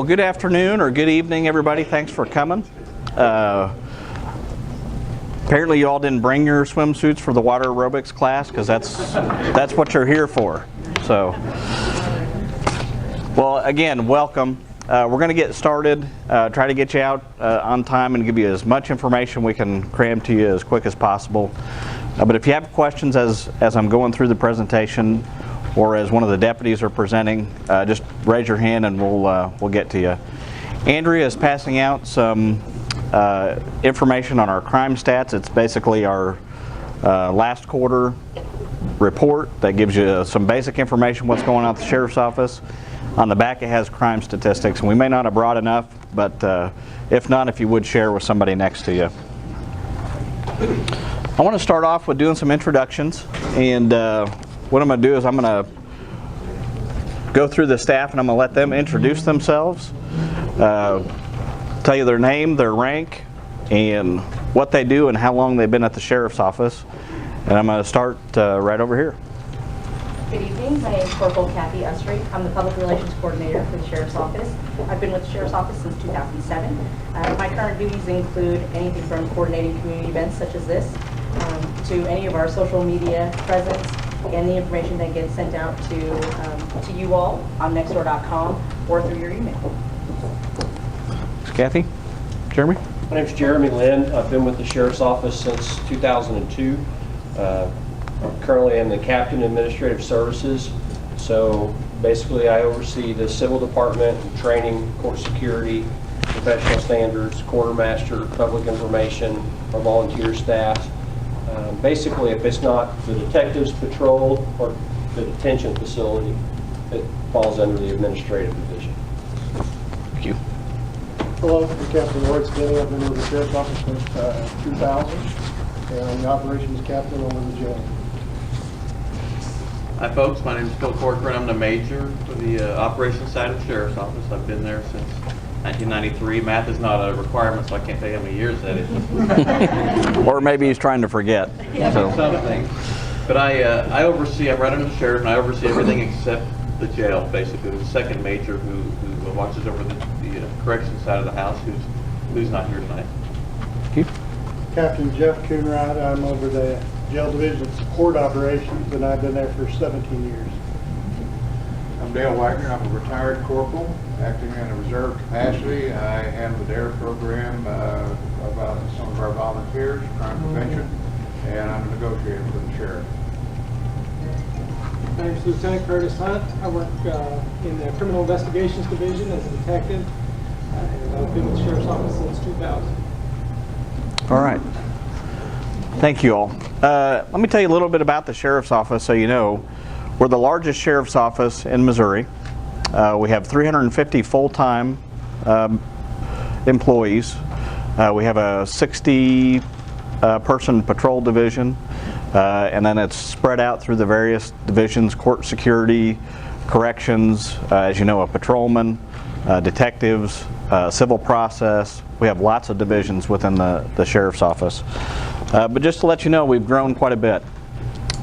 Well, good afternoon or good evening, everybody. Thanks for coming. Apparently you all didn't bring your swimsuits for the water aerobics class, because that's what you're here for. So, well, again, welcome. We're going to get started, try to get you out on time and give you as much information we can cram to you as quick as possible. But if you have questions as I'm going through the presentation, or as one of the deputies are presenting, just raise your hand and we'll get to you. Andrea is passing out some information on our crime stats. It's basically our last quarter report that gives you some basic information what's going on at the sheriff's office. On the back it has crime statistics, and we may not have brought enough, but if not, if you would share with somebody next to you. I want to start off with doing some introductions, and what I'm going to do is I'm going to go through the staff and I'm going to let them introduce themselves, tell you their name, their rank, and what they do and how long they've been at the sheriff's office. And I'm going to start right over here. Good evening. My name is Corporal Kathy Usry. I'm the Public Relations Coordinator for the Sheriff's Office. I've been with the Sheriff's Office since 2007. My current duties include anything from coordinating community events such as this to any of our social media presence and the information that gets sent out to you all on nextdoor.com or through your email. Thanks, Kathy. Jeremy? My name's Jeremy Lynn. I've been with the Sheriff's Office since 2002. Currently I'm the Captain of Administrative Services. So basically I oversee the Civil Department, training, court security, professional standards, quartermaster, public information, our volunteer staff. Basically, if it's not the detectives patrol or the detention facility, it falls under the administrative division. Thank you. Hello, I'm Captain Ward Skinny. I've been with the Sheriff's Office since 2000, and I'm the operations captain over the jail. Hi folks, my name is Phil Corcoran. I'm the major for the operations side of the Sheriff's Office. I've been there since 1993. Math is not a requirement, so I can't tell you how many years that is. Or maybe he's trying to forget. So. Something. But I oversee, I'm right under the sheriff, and I oversee everything except the jail, basically. There's a second major who watches over the corrections side of the house, who's not here tonight. Thank you. Captain Jeff Coonrod. I'm over the jail division support operations, and I've been there for 17 years. I'm Dale Wagner. I'm a retired corporal acting in a reserve capacity. I handle the DARE program about some of our volunteers, crime prevention, and I'm a negotiator for the sheriff. My name is Lieutenant Curtis Hunt. I work in the Criminal Investigations Division as a detective, and I've been with the Sheriff's Office since 2000. All right. Thank you all. Let me tell you a little bit about the Sheriff's Office so you know. We're the largest Sheriff's Office in Missouri. We have 350 full-time employees. We have a 60-person patrol division, and then it's spread out through the various divisions: court security, corrections, as you know, a patrolman, detectives, civil process. We have lots of divisions within the Sheriff's Office. But just to let you know, we've grown quite a bit.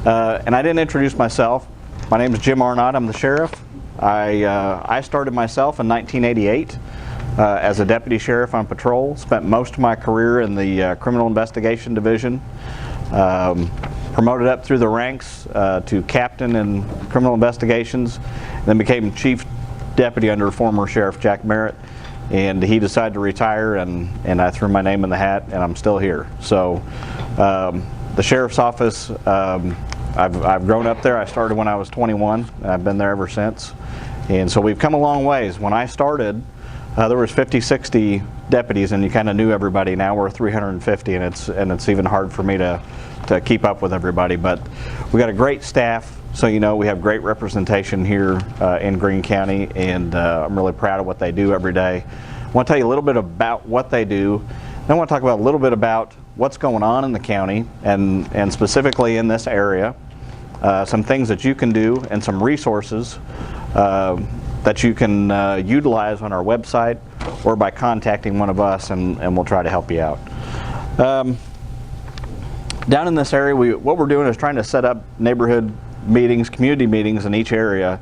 And I didn't introduce myself. My name is Jim Arnott. I'm the sheriff. I started myself in 1988 as a deputy sheriff on patrol. Spent most of my career in the criminal investigation division. Promoted up through the ranks to captain in criminal investigations. Then became chief deputy under former Sheriff Jack Merritt. And he decided to retire, and I threw my name in the hat, and I'm still here. So the Sheriff's Office, I've grown up there. I started when I was 21, and I've been there ever since. And so we've come a long ways. When I started, there was 50, 60 deputies, and you kind of knew everybody. Now we're 350, and it's even hard for me to keep up with everybody. But we got a great staff. So you know, we have great representation here in Greene County, and I'm really proud of what they do every day. I want to tell you a little bit about what they do. Then I want to talk about a little bit about what's going on in the county, and specifically in this area. Some things that you can do, and some resources that you can utilize on our website or by contacting one of us, and we'll try to help you out. Down in this area, what we're doing is trying to set up neighborhood meetings, community meetings in each area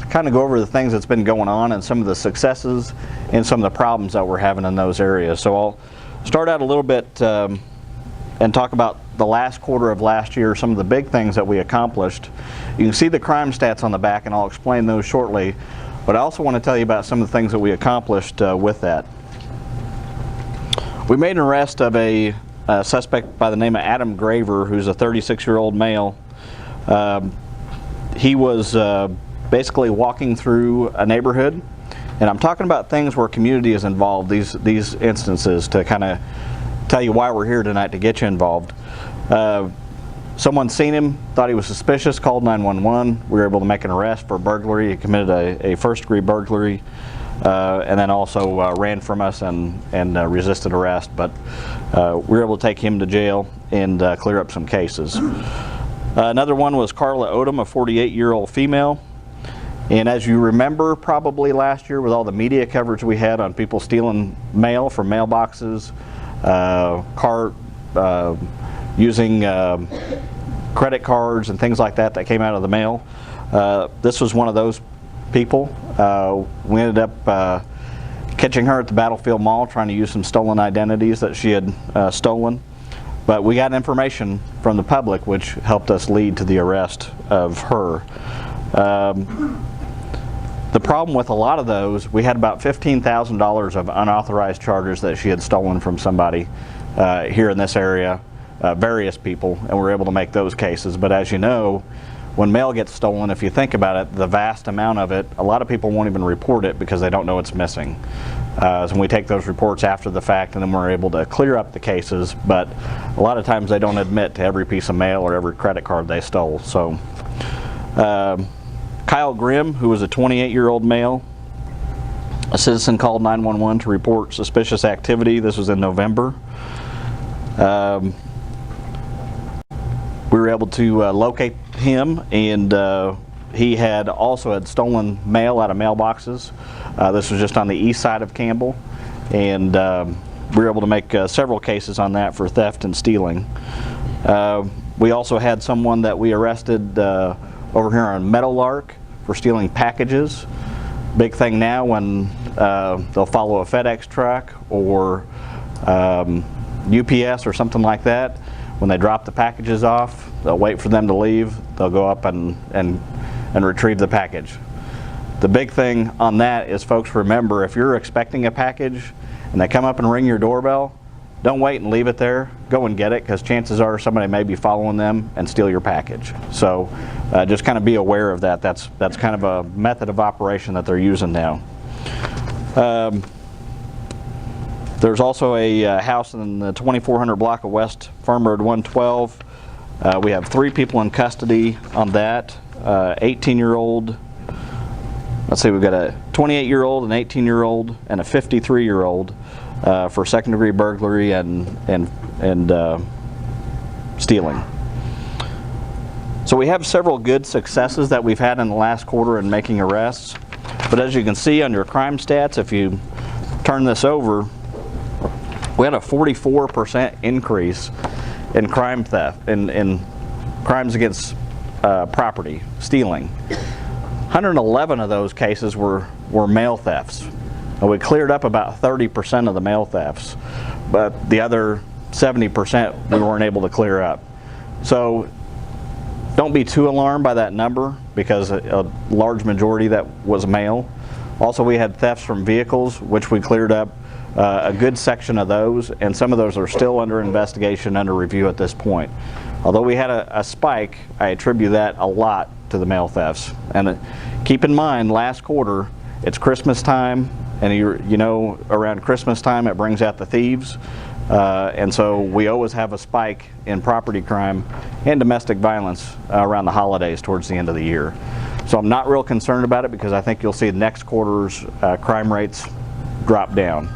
kind of go over the things that's been going on and some of the successes and some of the problems that we're having in those areas. So I'll start out a little bit and talk about the last quarter of last year, some of the big things that we accomplished. You can see the crime stats on the back, and I'll explain those shortly, but I also want to tell you about some of the things that we accomplished with that. We made an arrest of a suspect by the name of Adam Graver, who's a 36-year-old male. He was basically walking through a neighborhood, and I'm talking about things where community is involved, these instances, to kind of tell you why we're here tonight, to get you involved. Someone seen him, thought he was suspicious, called 911. We were able to make an arrest for burglary. He committed a first-degree burglary, and then also ran from us and resisted arrest. But we were able to take him to jail and clear up some cases. Another one was Carla Odom, a 48-year-old female. And as you remember, probably last year, with all the media coverage we had on people stealing mail from mailboxes, using credit cards and things like that came out of the mail, this was one of those people. We ended up catching her at the Battlefield Mall trying to use some stolen identities that she had stolen. But we got information from the public which helped us lead to the arrest of her. The problem with a lot of those, we had about $15,000 of unauthorized charges that she had stolen from somebody here in this area, various people, and we were able to make those cases. But as you know, when mail gets stolen, if you think about it, the vast amount of it, a lot of people won't even report it because they don't know it's missing. So we take those reports after the fact, and then we're able to clear up the cases, but a lot of times they don't admit to every piece of mail or every credit card they stole. So Kyle Grimm, who was a 28-year-old male, a citizen called 911 to report suspicious activity. This was in November. We were able to locate him, and he had stolen mail out of mailboxes. This was just on the east side of Campbell, and we were able to make several cases on that for theft and stealing. We also had someone that we arrested over here on Meadowlark for stealing packages. Big thing now when they'll follow a FedEx truck or UPS or something like that. When they drop the packages off, they'll wait for them to leave. They'll go up and retrieve the package. The big thing on that is, folks, remember, if you're expecting a package and they come up and ring your doorbell, don't wait and leave it there. Go and get it, because chances are somebody may be following them and steal your package. So just kind of be aware of that. That's kind of a method of operation that they're using now. There's also a house in the 2400 block of West Farm Road 112. We have 3 people in custody on that. 18-year-old, let's see, we've got a 28-year-old, an 18-year-old, and a 53-year-old for second-degree burglary and stealing. So we have several good successes that we've had in the last quarter in making arrests. But as you can see on your crime stats, if you turn this over, we had a 44% increase in crime theft, in crimes against property, stealing. 111 of those cases were mail thefts. And we cleared up about 30% of the mail thefts, but the other 70% we weren't able to clear up. So don't be too alarmed by that number, because a large majority that was mail. Also, we had thefts from vehicles, which we cleared up a good section of those, and some of those are still under investigation, under review at this point. Although we had a spike, I attribute that a lot to the mail thefts. And keep in mind, last quarter, it's Christmas time, and you know, around Christmas time it brings out the thieves. And so we always have a spike in property crime and domestic violence around the holidays towards the end of the year. So I'm not real concerned about it, because I think you'll see next quarter's crime rates drop down.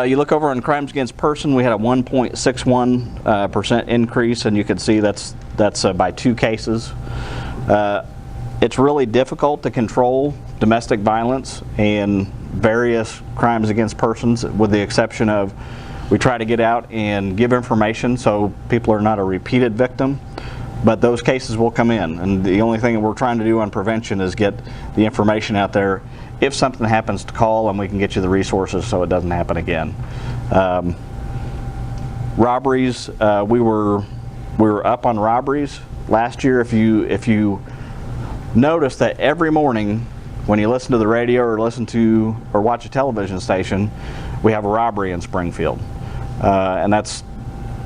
You look over on crimes against person, we had a 1.61% increase, and you can see that's by 2 cases. It's really difficult to control domestic violence and various crimes against persons, with the exception of we try to get out and give information so people are not a repeated victim. but those cases will come in, and the only thing that we're trying to do on prevention is get the information out there. If something happens, to call, and we can get you the resources so it doesn't happen again. Robberies, we were up on robberies last year. If you notice that every morning when you listen to the radio or listen to or watch a television station, we have a robbery in Springfield, and that's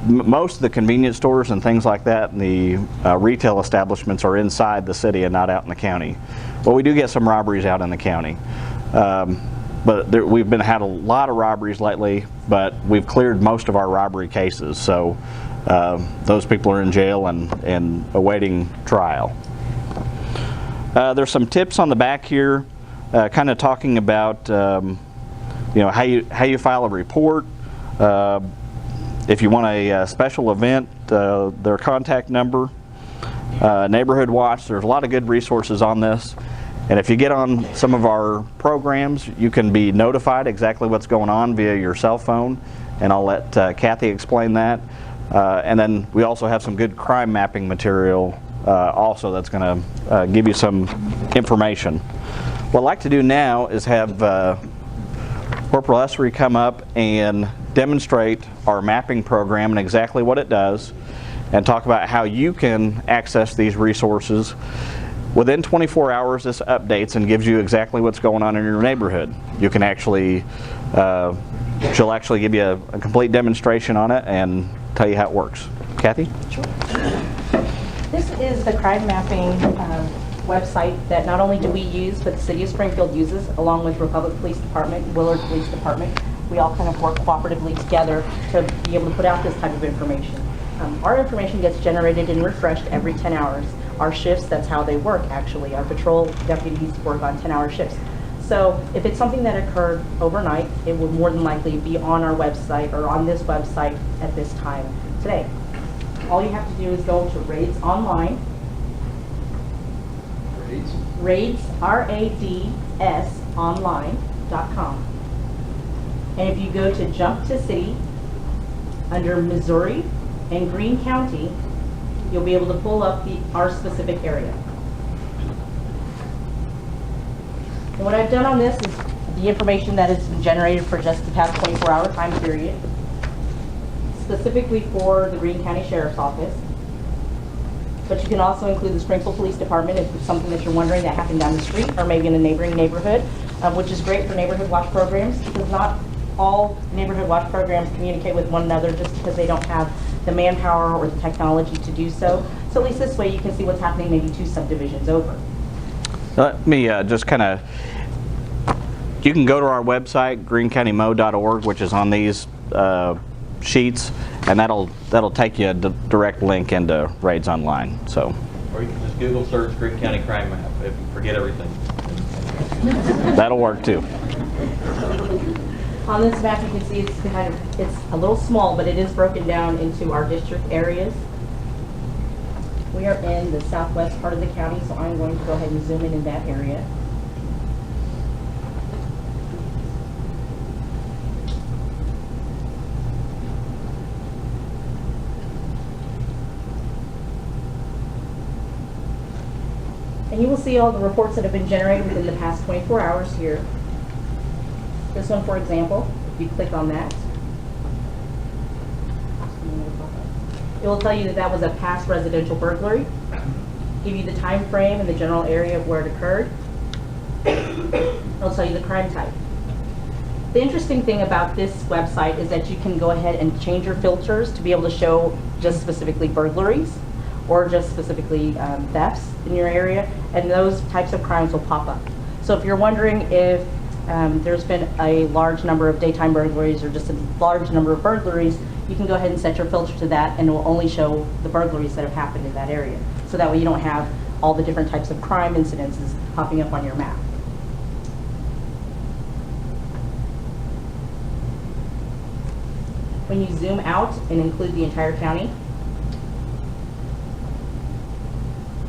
most of the convenience stores and things like that, and the retail establishments are inside the city and not out in the county. Well, we do get some robberies out in the county, but we've had a lot of robberies lately, but we've cleared most of our robbery cases, so those people are in jail and awaiting trial. There's some tips on the back here, kind of talking about how you file a report. If you want a special event, their contact number, Neighborhood Watch. There's a lot of good resources on this. And if you get on some of our programs, you can be notified exactly what's going on via your cell phone. And I'll let Kathy explain that. And then we also have some good crime mapping material also that's going to give you some information. What I'd like to do now is have Corporal Essery come up and demonstrate our mapping program and exactly what it does, and talk about how you can access these resources. Within 24 hours, this updates and gives you exactly what's going on in your neighborhood. You can actually, she'll actually give you a complete demonstration on it and tell you how it works. Kathy? Sure. This is the crime mapping website that not only do we use, but the City of Springfield uses, along with Republic Police Department, Willard Police Department. We all kind of work cooperatively together to be able to put out this type of information. Our information gets generated and refreshed every 10 hours. Our shifts, that's how they work actually. Our patrol deputies work on 10-hour shifts. So if it's something that occurred overnight, it will more than likely be on our website or on this website at this time today. All you have to do is go to Raids Online. Raids, R-A-D-S, online.com. And if you go to Jump to City, under Missouri and Greene County, you'll be able to pull up our specific area. And what I've done on this is the information that has been generated for just the past 24-hour time period, specifically for the Greene County Sheriff's Office. But you can also include the Springfield Police Department if it's something that you're wondering that happened down the street or maybe in a neighboring neighborhood, which is great for neighborhood watch programs, because not all neighborhood watch programs communicate with one another just because they don't have the manpower or the technology to do so. So at least this way you can see what's happening maybe 2 subdivisions over. Let me just kind of, you can go to our website, greenecountymo.org, which is on these sheets, and that'll take you a direct link into Raids Online. So, Or you can just Google search Greene County Crime Map if you forget everything. that'll work too. On this map, you can see it's a little small, but it is broken down into our district areas. We are in the southwest part of the county, so I'm going to go ahead and zoom in that area. And you will see all the reports that have been generated within the past 24 hours here. This one, for example, if you click on that, it will tell you that that was a past residential burglary, give you the time frame and the general area of where it occurred. It'll tell you the crime type. The interesting thing about this website is that you can go ahead and change your filters to be able to show just specifically burglaries or just specifically thefts in your area, and those types of crimes will pop up. So if you're wondering if there's been a large number of daytime burglaries or just a large number of burglaries, you can go ahead and set your filter to that, and it will only show the burglaries that have happened in that area. So that way you don't have all the different types of crime incidences popping up on your map. When you zoom out and include the entire county,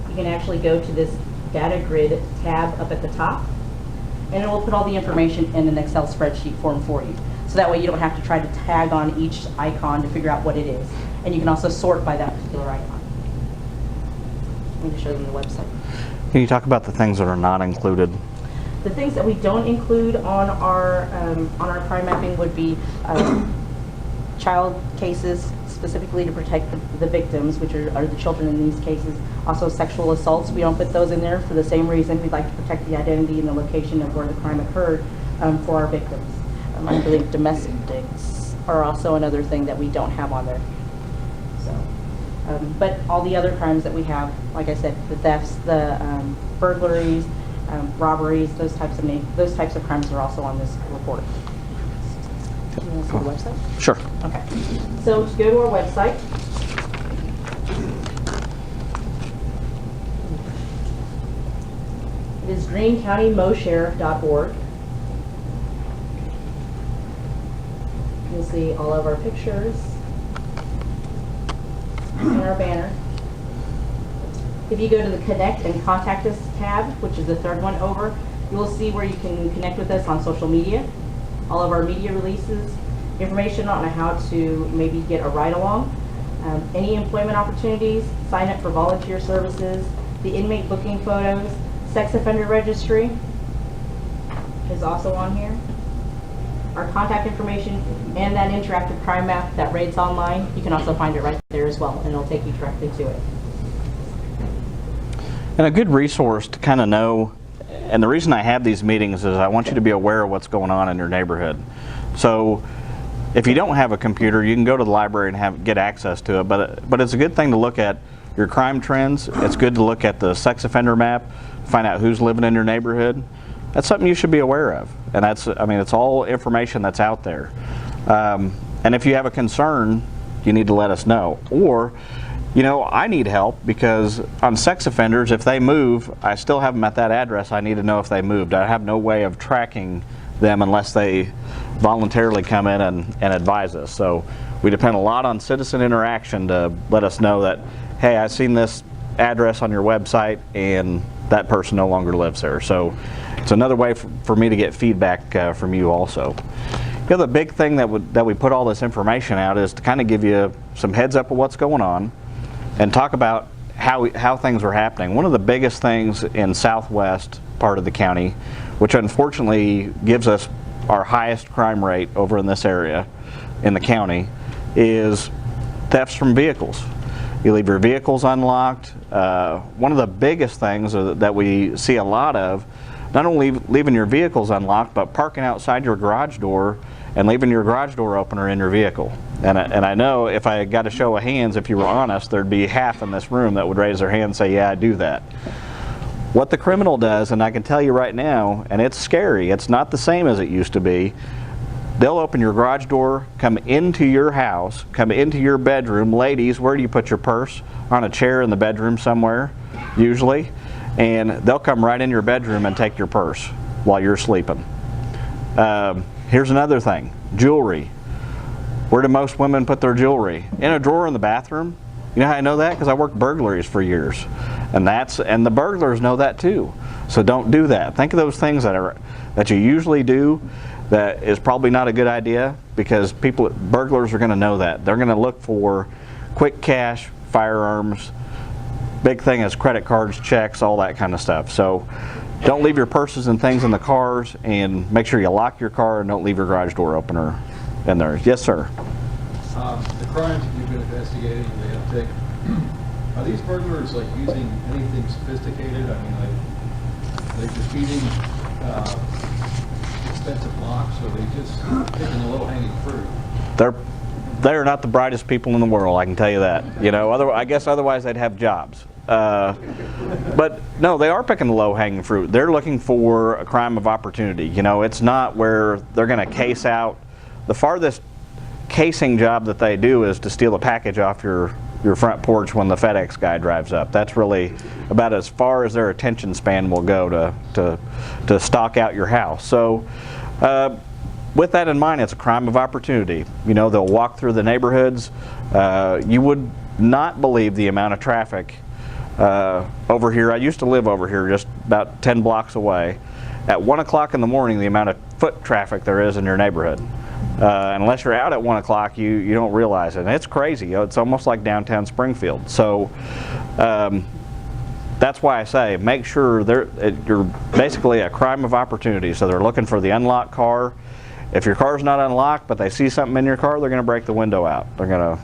you can actually go to this data grid tab up at the top, and it will put all the information in an Excel spreadsheet form for you. So that way you don't have to try to tag on each icon to figure out what it is. And you can also sort by that particular icon. Let me show them the website. Can you talk about the things that are not included? The things that we don't include on our crime mapping would be child cases, specifically to protect the victims, which are the children in these cases. Also sexual assaults, we don't put those in there for the same reason. We'd like to protect the identity and the location of where the crime occurred for our victims. I believe domestics are also another thing that we don't have on there. So, but all the other crimes that we have, like I said, the thefts, the burglaries, robberies, those types of crimes are also on this report. Do you want to see the website? Sure. Okay. So to go to our website, it is greenecountymosheriff.org. You'll see all of our pictures and our banner. If you go to the Connect and Contact Us tab, which is the third one over, you will see where you can connect with us on social media, all of our media releases, information on how to maybe get a ride-along, any employment opportunities, sign up for volunteer services, the inmate booking photos, sex offender registry is also on here. Our contact information and that interactive crime map that rates online, you can also find it right there as well, and it'll take you directly to it. And a good resource to kind of know, and the reason I have these meetings is I want you to be aware of what's going on in your neighborhood. So if you don't have a computer, you can go to the library and get access to it, but it's a good thing to look at your crime trends. It's good to look at the sex offender map, find out who's living in your neighborhood. That's something you should be aware of, and it's all information that's out there. And if you have a concern, you need to let us know. Or, I need help because on sex offenders, if they move, I still have them at that address. I need to know if they moved. I have no way of tracking them unless they voluntarily come in and advise us. So we depend a lot on citizen interaction to let us know that, hey, I've seen this address on your website and that person no longer lives there. So it's another way for me to get feedback from you also. The big thing that we put all this information out is to kind of give you some heads up of what's going on and talk about how things are happening. One of the biggest things in southwest part of the county, which unfortunately gives us our highest crime rate over in this area in the county, is thefts from vehicles. You leave your vehicles unlocked. One of the biggest things that we see a lot of, not only leaving your vehicles unlocked, but parking outside your garage door and leaving your garage door opener in your vehicle. And I know if I got a show of hands, if you were honest, there'd be half in this room that would raise their hand and say, yeah, I do that. What the criminal does, and I can tell you right now, and it's scary, it's not the same as it used to be, they'll open your garage door, come into your house, come into your bedroom. Ladies, where do you put your purse? On a chair in the bedroom somewhere, usually. And they'll come right in your bedroom and take your purse while you're sleeping. Here's another thing, jewelry. Where do most women put their jewelry? In a drawer in the bathroom. You know how I know that? Because I worked burglaries for years. And the burglars know that too. So don't do that. Think of those things that you usually do that is probably not a good idea, because burglars are going to know that. They're going to look for quick cash, firearms. Big thing is credit cards, checks, all that kind of stuff. So don't leave your purses and things in the cars, and make sure you lock your car and don't leave your garage door opener in there. Yes, sir. The crimes that you've been investigating, the uptick, are these burglars using anything sophisticated? I mean, they're defeating expensive locks, or they just picking the low-hanging fruit? They're not the brightest people in the world, I can tell you that. I guess otherwise they'd have jobs. But no, they are picking the low-hanging fruit. They're looking for a crime of opportunity. It's not where they're going to case out. The farthest casing job that they do is to steal a package off your front porch when the FedEx guy drives up. That's really about as far as their attention span will go to stalk out your house. So with that in mind, it's a crime of opportunity. They'll walk through the neighborhoods. You would not believe the amount of traffic over here. I used to live over here just about 10 blocks away. At 1 o'clock in the morning, the amount of foot traffic there is in your neighborhood. Unless you're out at 1 o'clock, you don't realize it. And it's crazy. It's almost like downtown Springfield. So that's why I say make sure you're basically a crime of opportunity. So they're looking for the unlocked car. If your car's not unlocked, but they see something in your car, they're going to break the window out. They're going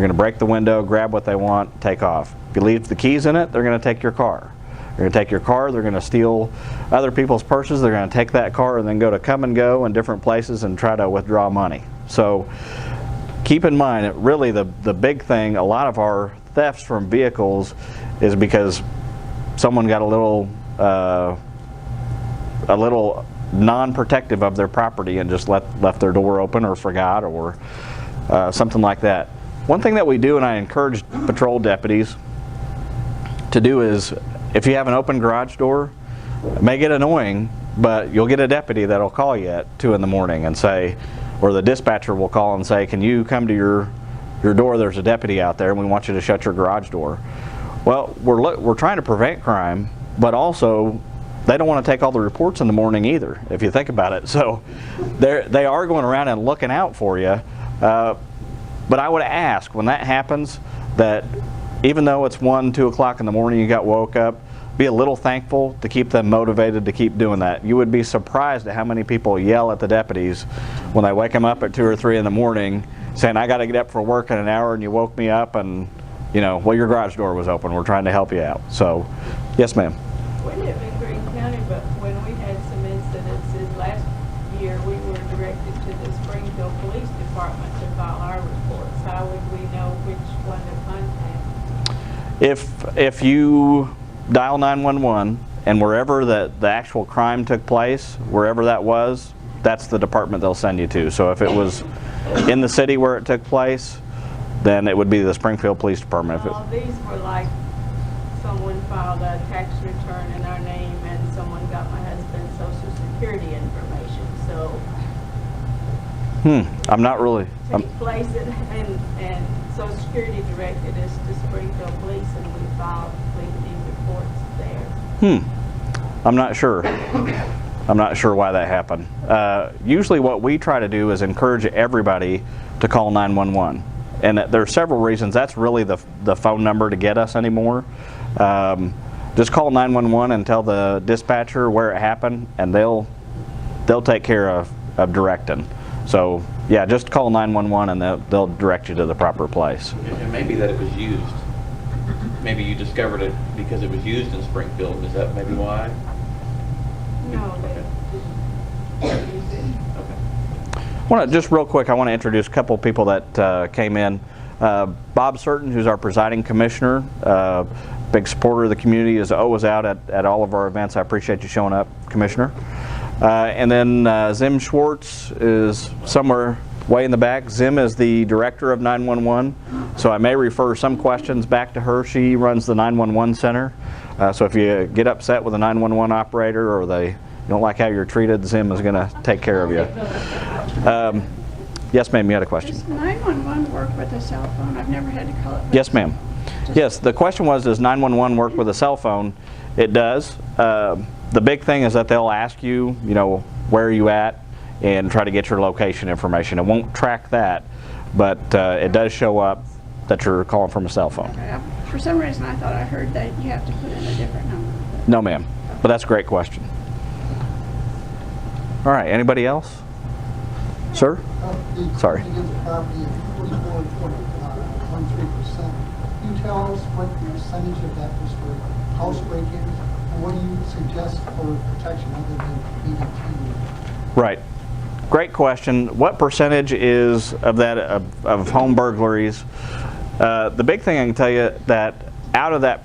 to break the window, grab what they want, take off. If you leave the keys in it, they're going to take your car. They're going to take your car. They're going to steal other people's purses. They're going to take that car and then go to come and go in different places and try to withdraw money. So keep in mind, really the big thing, a lot of our thefts from vehicles is because someone got a little non-protective of their property and just left their door open or forgot or something like that. One thing that we do, and I encourage patrol deputies to do, is if you have an open garage door, it may get annoying, but you'll get a deputy that'll call you at 2 in the morning and say, or the dispatcher will call and say, can you come to your door, there's a deputy out there and we want you to shut your garage door. Well, we're trying to prevent crime, but also they don't want to take all the reports in the morning either, if you think about it. So they are going around and looking out for you. But I would ask, when that happens, that even though it's 1, 2 o'clock in the morning, you got woke up, be a little thankful to keep them motivated to keep doing that. You would be surprised at how many people yell at the deputies when they wake them up at 2 or 3 in the morning saying, I got to get up for work in an hour and you woke me up and, you know, well, your garage door was open. We're trying to help you out. So, yes, ma'am. We live in Greene County, but when we had some incidences last year, we were directed to the Springfield Police Department to file our reports. How would we know which one to contact? If you dial 911 and wherever the actual crime took place, wherever that was, that's the department they'll send you to. So if it was in the city where it took place, then it would be the Springfield Police Department. These were like someone filed a tax return in our name and someone got my husband's Social Security information. So I'm not really. take place and Social Security directed us to Springfield Police and we filed weekly reports there. I'm not sure. I'm not sure why that happened. Usually what we try to do is encourage everybody to call 911. And there are several reasons. That's really the phone number to get us anymore. Just call 911 and tell the dispatcher where it happened, and they'll take care of directing. So yeah, just call 911 and they'll direct you to the proper place. It may be that it was used. Maybe you discovered it because it was used in Springfield. Is that maybe why? No, they didn't use it. Just real quick, I want to introduce a couple people that came in. Bob Certain, who's our presiding commissioner, big supporter of the community, is always out at all of our events. I appreciate you showing up, Commissioner. And then Zim Schwartz is somewhere way in the back. Zim is the director of 911, so I may refer some questions back to her. She runs the 911 center. So if you get upset with a 911 operator or they don't like how you're treated, Zim is going to take care of you. Yes, ma'am, you had a question. Does 911 work with a cell phone? I've never had to call it. Yes, ma'am. Yes, the question was, does 911 work with a cell phone? It does. The big thing is that they'll ask you, you know, where are you at, and try to get your location information. It won't track that, but it does show up that you're calling from a cell phone. Okay. For some reason, I thought I heard that you have to put in a different number. No, ma'am. But that's a great question. All right, anybody else? Sir? Sorry. To get the property, if it was 0.3%, can you tell us what the percentage of that was for house break-ins? And what do you suggest for protection other than BDT? Right. Great question. What percentage is of that of home burglaries? The big thing I can tell you that out of that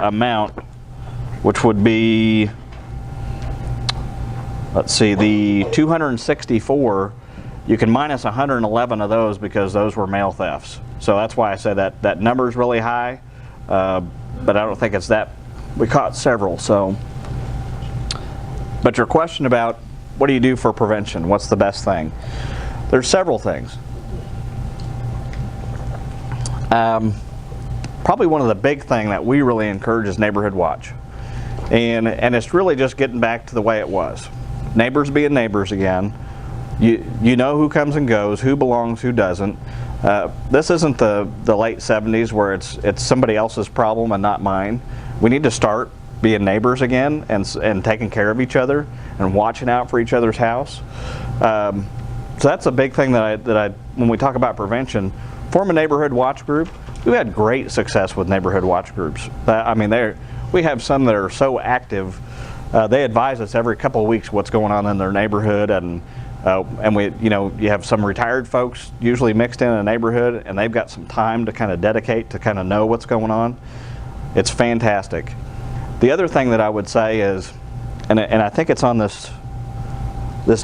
amount, which would be, let's see, the 264, you can minus 111 of those because those were mail thefts. So that's why I said that number is really high, but I don't think it's that. We caught several. So, but your question about what do you do for prevention? What's the best thing? There's several things. Probably one of the big thing that we really encourage is neighborhood watch, and it's really just getting back to the way it was. Neighbors being neighbors again. You know who comes and goes, who belongs, who doesn't. This isn't the late 70s where it's somebody else's problem and not mine. We need to start being neighbors again and taking care of each other and watching out for each other's house. So that's a big thing that I when we talk about prevention, form a neighborhood watch group. We've had great success with neighborhood watch groups. I mean, we have some that are so active. They advise us every couple of weeks what's going on in their neighborhood, and we, you have some retired folks usually mixed in a neighborhood, and they've got some time to kind of dedicate to kind of know what's going on. It's fantastic. The other thing that I would say is, and I think it's on this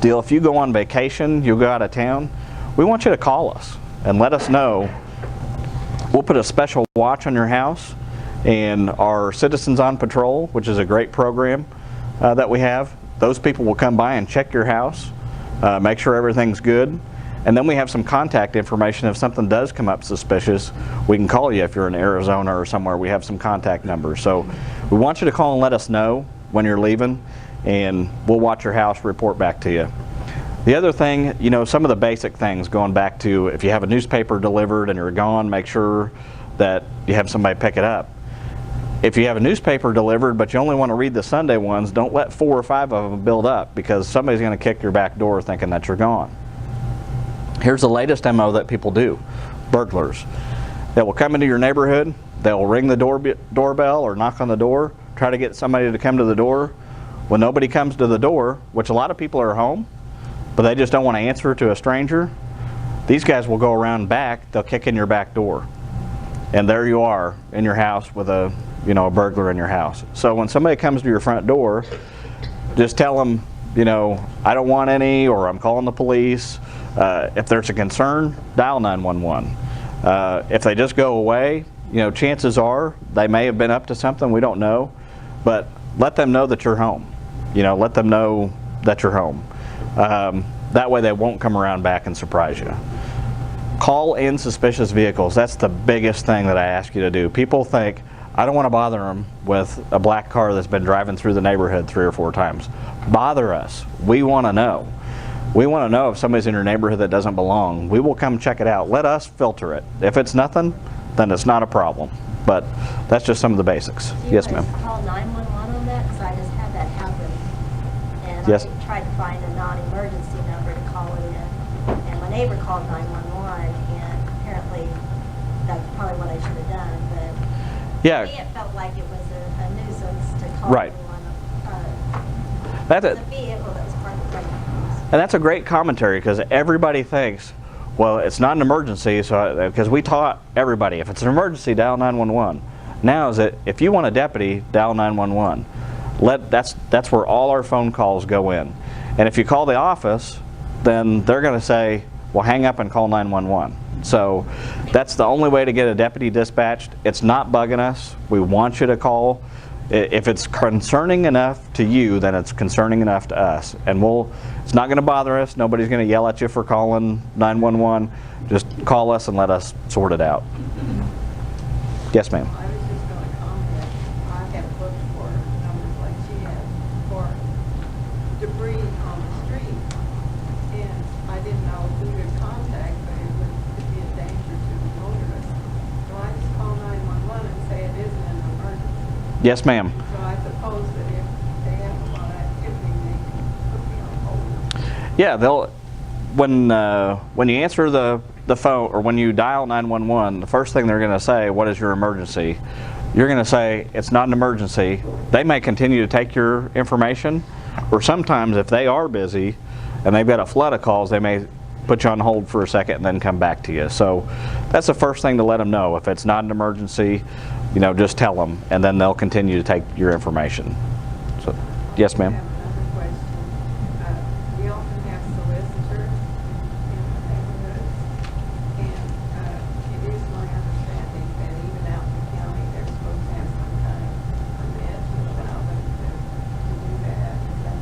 deal, if you go on vacation, you go out of town, we want you to call us and let us know. We'll put a special watch on your house, and our Citizens on Patrol, which is a great program that we have, those people will come by and check your house, make sure everything's good, and then we have some contact information. If something does come up suspicious, we can call you. If you're in Arizona or somewhere, we have some contact numbers. So we want you to call and let us know when you're leaving, and we'll watch your house, report back to you. The other thing, some of the basic things, going back to if you have a newspaper delivered and you're gone, make sure that you have somebody pick it up. If you have a newspaper delivered but you only want to read the Sunday ones, don't let 4 or 5 of them build up, because somebody's going to kick your back door thinking that you're gone. Here's the latest MO that people do. Burglars. They will come into your neighborhood, they'll ring the doorbell or knock on the door, try to get somebody to come to the door. When nobody comes to the door, which a lot of people are home, but they just don't want to answer to a stranger, these guys will go around back, they'll kick in your back door. And there you are in your house with a burglar in your house. So when somebody comes to your front door, just tell them, I don't want any, or I'm calling the police. If there's a concern, dial 911. If they just go away, chances are they may have been up to something, we don't know. But let them know that you're home. Let them know that you're home. That way they won't come around back and surprise you. Call in suspicious vehicles. That's the biggest thing that I ask you to do. People think, I don't want to bother them with a black car that's been driving through the neighborhood 3 or 4 times. Bother us. We want to know. We want to know if somebody's in your neighborhood that doesn't belong. We will come check it out. Let us filter it. If it's nothing, then it's not a problem. But that's just some of the basics. Yes, ma'am. Call 911 on that, because I just had that happen. And Yes. I tried to find a non-emergency number to call it in. And my neighbor called 911, and apparently that's probably what I should have done. But Yeah. to me, it felt like it was a nuisance to call Right. the vehicle that was parked right in the house. And that's a great commentary, because everybody thinks, well, it's not an emergency, so because we taught everybody, if it's an emergency, dial 911. Now is that if you want a deputy, dial 911. That's where all our phone calls go in. And if you call the office, then they're going to say, well, hang up and call 911. So that's the only way to get a deputy dispatched. It's not bugging us. We want you to call. If it's concerning enough to you, then it's concerning enough to us. And it's not going to bother us. Nobody's going to yell at you for calling 911. Just call us and let us sort it out. Yes, ma'am. I was just going to comment, I have looked for numbers like she has for debris on the street, and I didn't know who to contact, but it would be a danger to the motorist. So I just call 911 and say it isn't an emergency. Yes, ma'am. So I suppose that if they have a lot of activity, they can put me on hold. Yeah, when you answer the phone, or when you dial 911, the first thing they're going to say, what is your emergency? You're going to say, it's not an emergency. They may continue to take your information, or sometimes if they are busy and they've got a flood of calls, they may put you on hold for a second and then come back to you. So that's the first thing to let them know. If it's not an emergency, just tell them, and then they'll continue to take your information. So, yes, ma'am. I have another question. We often have solicitors in the neighborhoods, and it is my understanding that even out in the county, they're supposed to have some kind of permit to allow them to do that. Is that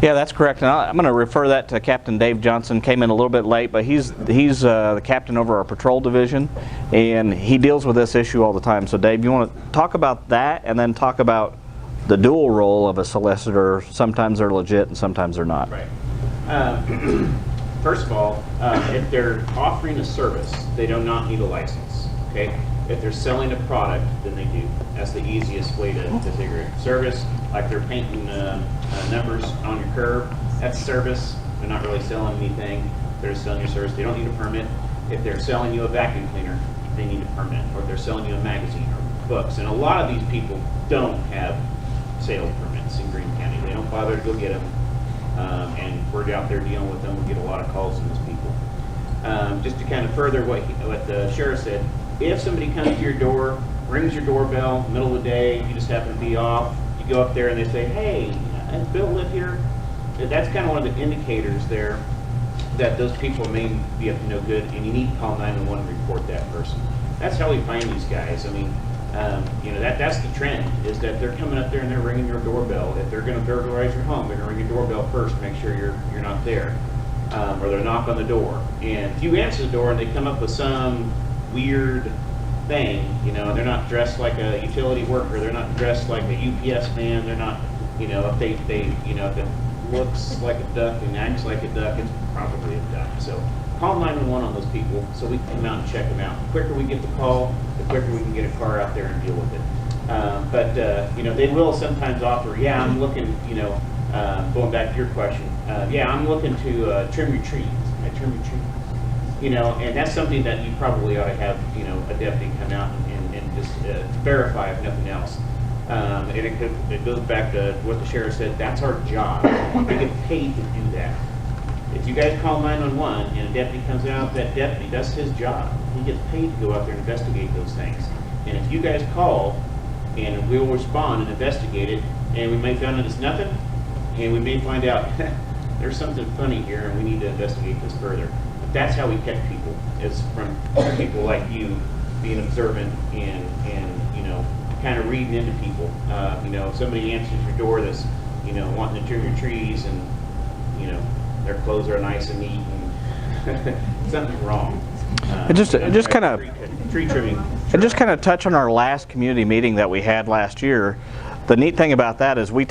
Yeah, that's correct. And I'm going to refer that to Captain Dave Johnson. Came in a little bit late, but he's the captain over our patrol division, and he deals with this issue all the time. So Dave, you want to talk about that, and then talk about the dual role of a solicitor? Sometimes they're legit and sometimes they're not. Right. First of all, if they're offering a service, they do not need a license, okay? If they're selling a product, then they do. That's the easiest way to figure it. Service, like they're painting numbers on your curb, that's service. They're not really selling anything. They're just selling your service. They don't need a permit. If they're selling you a vacuum cleaner, they need a permit. Or if they're selling you a magazine or books. And a lot of these people don't have sales permits in Greene County. They don't bother to go get them. And we're out there dealing with them. We get a lot of calls from those people. Just to kind of further what the sheriff said, if somebody comes to your door, rings your doorbell, middle of the day, you just happen to be off, you go up there and they say, hey, does Bill live here? That's kind of one of the indicators there that those people may be up to no good, and you need to call 911 and report that person. That's how we find these guys. I mean, that's the trend, is that they're coming up there and they're ringing your doorbell. If they're going to burglarize your home, they're going to ring your doorbell first to make sure you're not there. Or they'll knock on the door. And if you answer the door and they come up with some weird thing, they're not dressed like a utility worker, they're not dressed like a UPS man, they're not, if if it looks like a duck and acts like a duck, it's probably a duck. So call 911 on those people so we can come out and check them out. The quicker we get the call, the quicker we can get a car out there and deal with it. But they will sometimes offer, yeah, I'm looking, going back to your question, yeah, I'm looking to trim your trees. Can I trim your trees? And that's something that you probably ought to have, a deputy come out and just verify, if nothing else. And it goes back to what the sheriff said, that's our job. We get paid to do that. If you guys call 911 and a deputy comes out, that deputy, that's his job. He gets paid to go out there and investigate those things. And if you guys call, and we'll respond and investigate it, and we may find out it's nothing, and we may find out there's something funny here and we need to investigate this further. But that's how we catch people, is from people like you being observant and kind of reading into people. If somebody answers your door that's, wanting to trim your trees and, their clothes are nice and neat and something's wrong. Just kind of tree trimming. And just kind of touch on our last community meeting that we had last year. The neat thing about that is we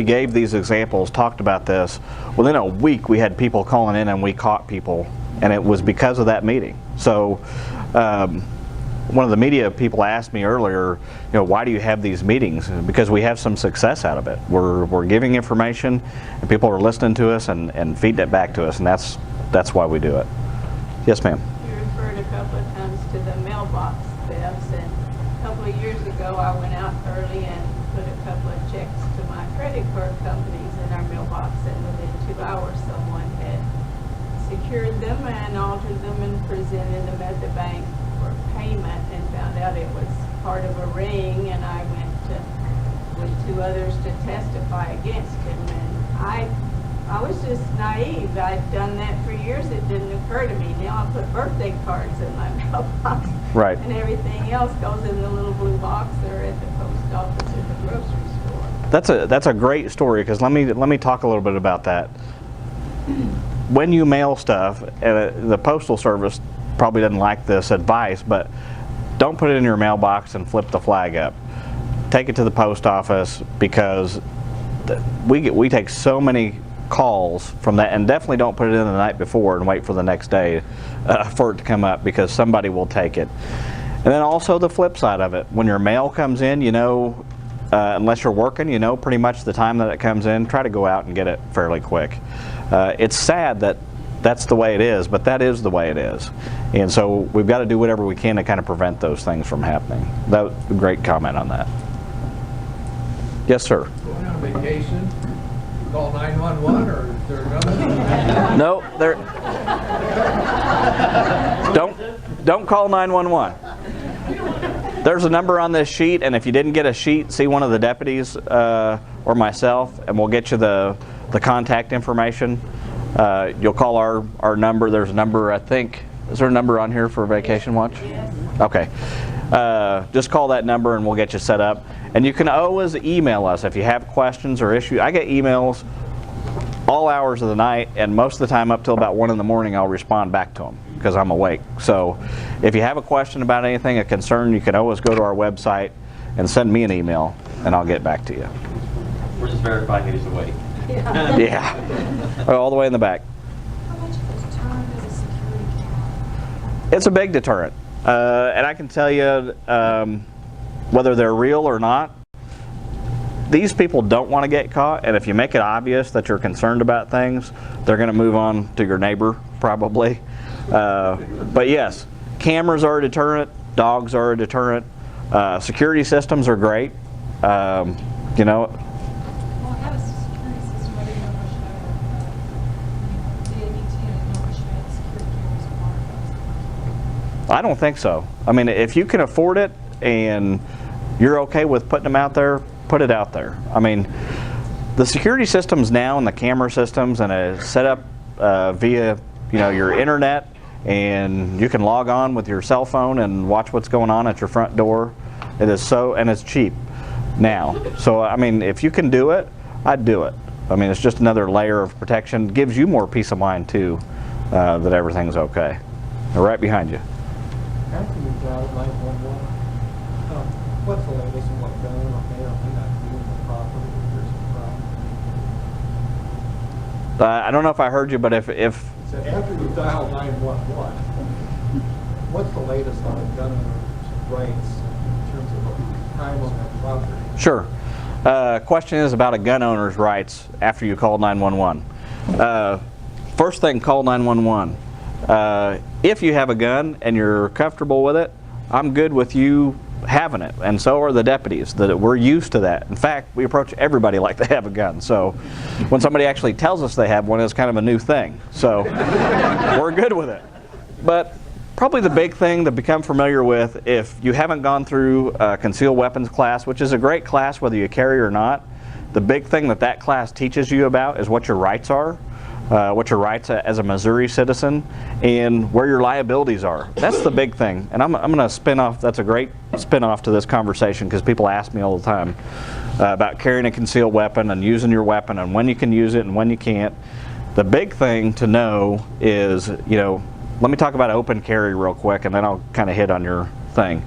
gave these examples, talked about this. Within a week we had people calling in and we caught people, and it was because of that meeting. So one of the media people asked me earlier, why do you have these meetings? Because we have some success out of it. We're giving information and people are listening to us and feeding it back to us, and that's why we do it. Yes, ma'am. You referred a couple of times to the mailbox thefts, and a couple of years ago I went out early and put a couple of checks to my credit card companies in our mailbox, and within 2 hours someone had secured them and altered them and presented them at the bank for payment, and found out it was part of a ring, and I went with 2 others to testify against him, and I was just naive. I'd done that for years. It didn't occur to me. Now I put birthday cards in my mailbox. Right. And everything else goes in the little blue box or at the post office or the grocery store. That's a great story, because let me talk a little bit about that. When you mail stuff, the Postal Service probably doesn't like this advice, but don't put it in your mailbox and flip the flag up. Take it to the post office, because we take so many calls from that, and definitely don't put it in the night before and wait for the next day for it to come up, because somebody will take it. And then also the flip side of it, when your mail comes in, unless you're working, pretty much the time that it comes in, try to go out and get it fairly quick. It's sad that that's the way it is, but that is the way it is. And so we've got to do whatever we can to kind of prevent those things from happening. That was a great comment on that. Yes, sir. Going on vacation, call 911, or is there another? No, don't call 911. There's a number on this sheet, and if you didn't get a sheet, see one of the deputies or myself, and we'll get you the contact information. You'll call our number. There's a number, I think. Is there a number on here for Vacation Watch? Yes. Okay. Just call that number and we'll get you set up. And you can always email us if you have questions or issues. I get emails all hours of the night, and most of the time up till about 1 in the morning I'll respond back to them because I'm awake. So if you have a question about anything, a concern, you can always go to our website and send me an email and I'll get back to you. We're just verifying that he's awake. Yeah, all the way in the back. How much of a deterrent is a security camera? It's a big deterrent, and I can tell you whether they're real or not, these people don't want to get caught, and if you make it obvious that you're concerned about things, they're going to move on to your neighbor, probably. But yes, cameras are a deterrent, dogs are a deterrent, security systems are great. You know, Well, I have a security system, I didn't know much about it. DABT, I didn't know much about security cameras and water. I don't think so. I mean, if you can afford it and you're okay with putting them out there, put it out there. I mean, the security systems now and the camera systems and a set up via your internet, and you can log on with your cell phone and watch what's going on at your front door. It is so, and it's cheap now. So I mean, if you can do it, I'd do it. I mean, it's just another layer of protection. Gives you more peace of mind too, that everything's okay. They're right behind you. After you dialed 911, what's the latest and what gun or may or may not be in the property if there's a problem? I don't know if I heard you, but if So after you dial 911, what's the latest on the gun owner's rights in terms of a crime on that property? Sure. Question is about a gun owner's rights after you call 911. First thing, call 911. If you have a gun and you're comfortable with it, I'm good with you having it, and so are the deputies. That we're used to that. In fact, we approach everybody like they have a gun. So when somebody actually tells us they have one, it's kind of a new thing. So we're good with it. But probably the big thing to become familiar with, if you haven't gone through a concealed weapons class, which is a great class whether you carry or not, the big thing that class teaches you about is what your rights are. What your rights as a Missouri citizen, and where your liabilities are. That's the big thing. And I'm going to spin off, that's a great spin off to this conversation, because people ask me all the time about carrying a concealed weapon and using your weapon and when you can use it and when you can't. The big thing to know is, let me talk about open carry real quick, and then I'll kind of hit on your thing.